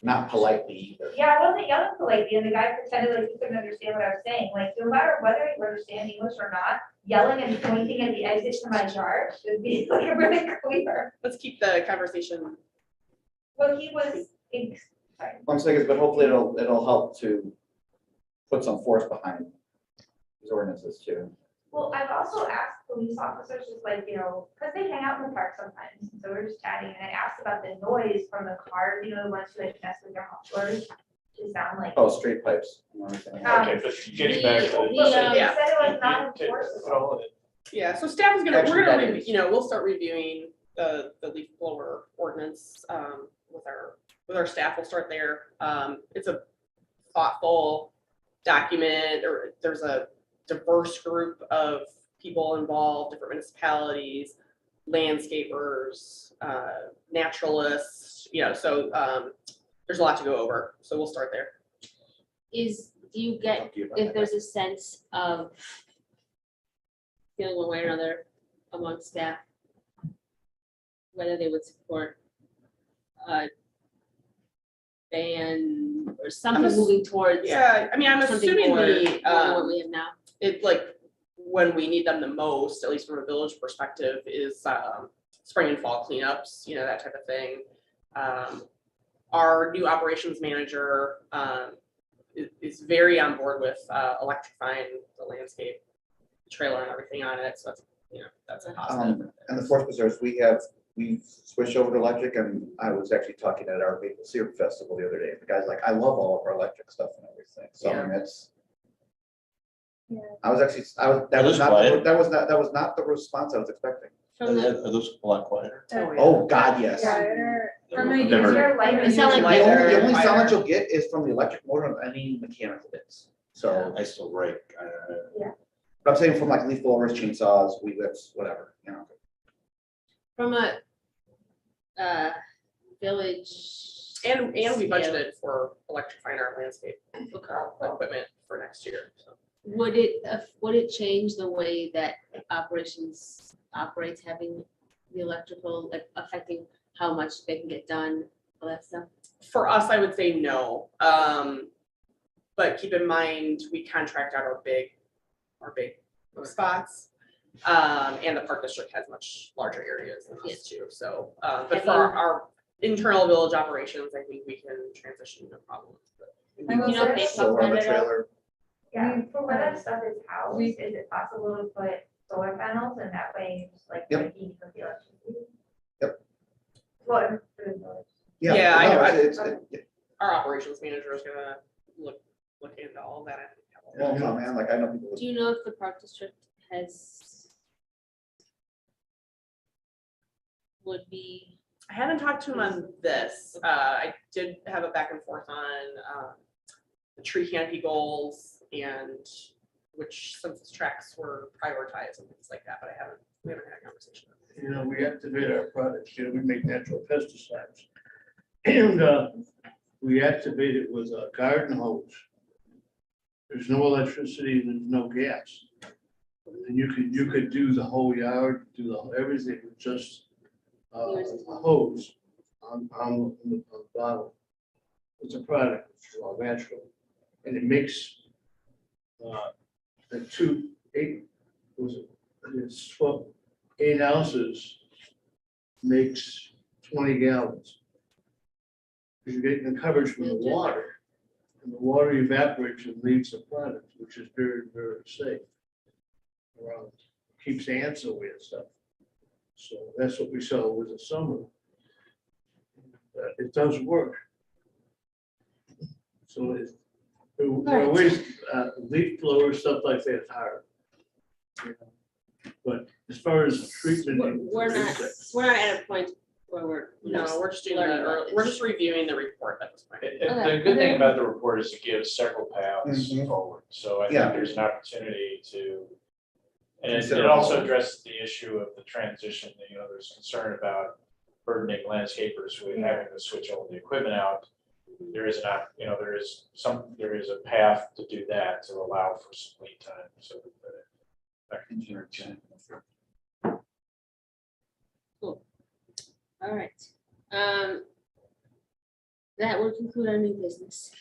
not politely either. Yeah, I wasn't yelling politely, and the guy pretended like he couldn't understand what I was saying. Like, no matter whether you understand English or not, yelling and pointing at the exit to my yard should be like really clear. Let's keep the conversation. Well, he was, sorry. What I'm saying is, but hopefully it'll help to put some force behind these ordinances too. Well, I've also asked police officers, just like, because they hang out in the park sometimes, so we're just chatting, and I asked about the noise from the cars, the ones who like mess with their mufflers, to sound like. Oh, straight pipes. You know what I'm saying? Okay, but getting back to Well, the. they Yeah. said it was not enforceable. Yeah, so staff is we're Actually, gonna, that is. we'll start reviewing the leaf blower ordinance with our staff. We'll start there. It's a thoughtful document, or there's a diverse group of people involved, different municipalities, landscapers, naturalists, so there's a lot to go over. So we'll start there. Do you get, if there's a sense of feeling one way or another among staff, whether they would support a ban or something moving towards? Yeah, I mean, I'm something assuming more than what we have now. it like when we need them the most, at least from a village perspective, is spring and fall cleanups, that type of thing. Our new operations manager is very on board with electrifying the landscape, the trailer and everything on it. So that's a positive. And the fourth was we've switched over to electric, and I was actually talking at our Maple Syrup Festival the other day. The guy's like, I love all of our electric stuff and everything. So I mean, it's. Yeah. That was not the response I was expecting. From the, Are those a lot quieter? Oh, God, yes. From a Never- user life. It sound like The only sound that you'll get is from the electric motor of any mechanical bits. So, I still rake. but I'm saying from like leaf blowers, chainsaws, weed whips, whatever, from a village. And we scale, budgeted for electrifying our landscape equipment for next year. So. Would it change the way that operations operates, having the electrical, like affecting how much they can get done all that stuff? For us, I would say no. But keep in mind, we contract out our big spots. And the park district has much larger areas than us too, so, but for our internal village operations, I think we can transition no problem. I will You know, say- they So talk on the about it all. trailer, Yeah, for where that stuff is housed, is it possible to put solar panels and that way just like Yep. the heat of the electricity? Yep. Well, for the village. Yeah, no, I- it's- Our operations manager is gonna look into all that. Well, no, man, like I know people. Do you know if the park district would be, I haven't talked to him on this. I did have a back and forth on the tree canopy goals and which census tracts were prioritized and things like that, but we haven't had a conversation. You know, we activate our products, you know, we make natural pesticides. And we activate it with a garden hose. There's no electricity, there's no gas. And you could do the whole yard, do everything with just a hose on the bottle. It's a product, it's all natural. And it makes the 8 ounces makes 20 gallons. Because you're getting the coverage from the water. And the water evaporates and leaves the product, which is very, very safe. Around, keeps ants away and stuff. So that's what we sell with the summer. It does work. So there are ways, leaf blower, stuff like that is hard. You know. But as far as treatment. we're not at a point where we're. No, we're just doing learning about we're this. just reviewing the report at this point. The good thing about the report is it gives several paths Mhm. forward, so I Yeah. think there's an opportunity to. And it Consider also all. addresses the issue of the transition, that, you know, there's concern about burdening landscapers with having to switch all the equipment out. There is there is a path to do that, to allow for some lead time, so that can All right. That will conclude our new business.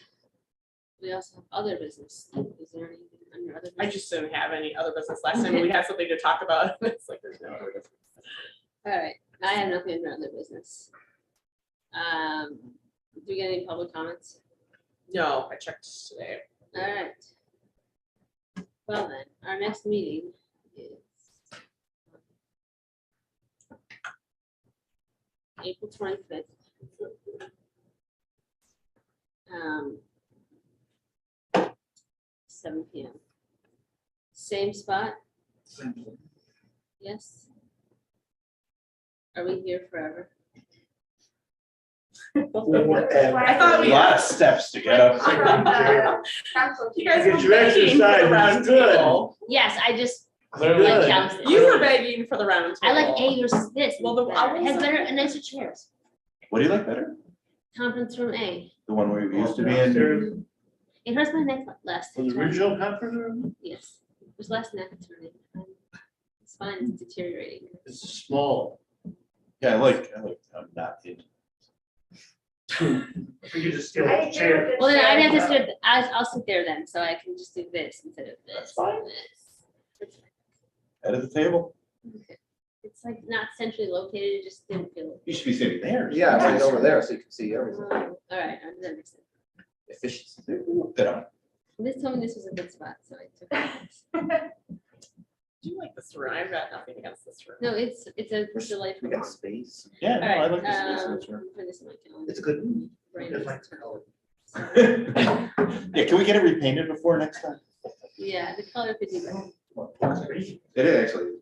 We also have other business. Is there anything under other? I business? just didn't have any other business last time. We had something to talk about. It's like there's no other business. All right, I have nothing under other business. Do we get any public comments? No, I checked today. All right. Well then, our next meeting is April 25th. 7 PM. Same spot, yes? Are we here forever? I thought a we. lot of steps to get up. You guys Get were your begging for the exercise, round it's good. table. Yes, I just Clearly, like counts. You were begging for the round I table. like A versus this. Well, It has better and nicer chairs. What do you like better? Conference room A. The one where we used to be in? There's It hurts my neck less. the original conference room, Yes, there's less neck turning. It's fine, it's deteriorating. it's small. Yeah, I like, I'm not in. We could just steal I a think chair. they're Well, then I'd have to good sit, I'll sit there then, so I can just do this instead of this. That's fine. and this. It's fine. Head of the table. Okay. It's like not centrally located, it just didn't feel. You should be sitting there. Yeah, right over there, so you can see everything. All right, that makes sense. Efficiency. Good on. This told me this was a good spot, so I took it. Do you like this room? I've got nothing against this room. No, it's a We delightful. got space. Yeah, All no, I right, like this space in this room. put this in my calendar. It's a good move. Brain Just is like the turning. color. Yeah, can we get it repainted before next time? Yeah, the color could be better. It is actually.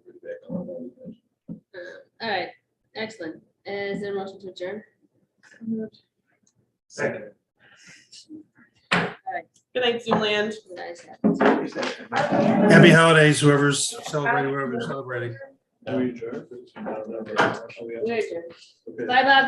All right, excellent. Is there a motion to adjourn? Second. Good night, Zoomland. You guys have it. Happy holidays, whoever's celebrating, whoever's celebrating. Do we adjourn? We're adjourned. Bye, Bob.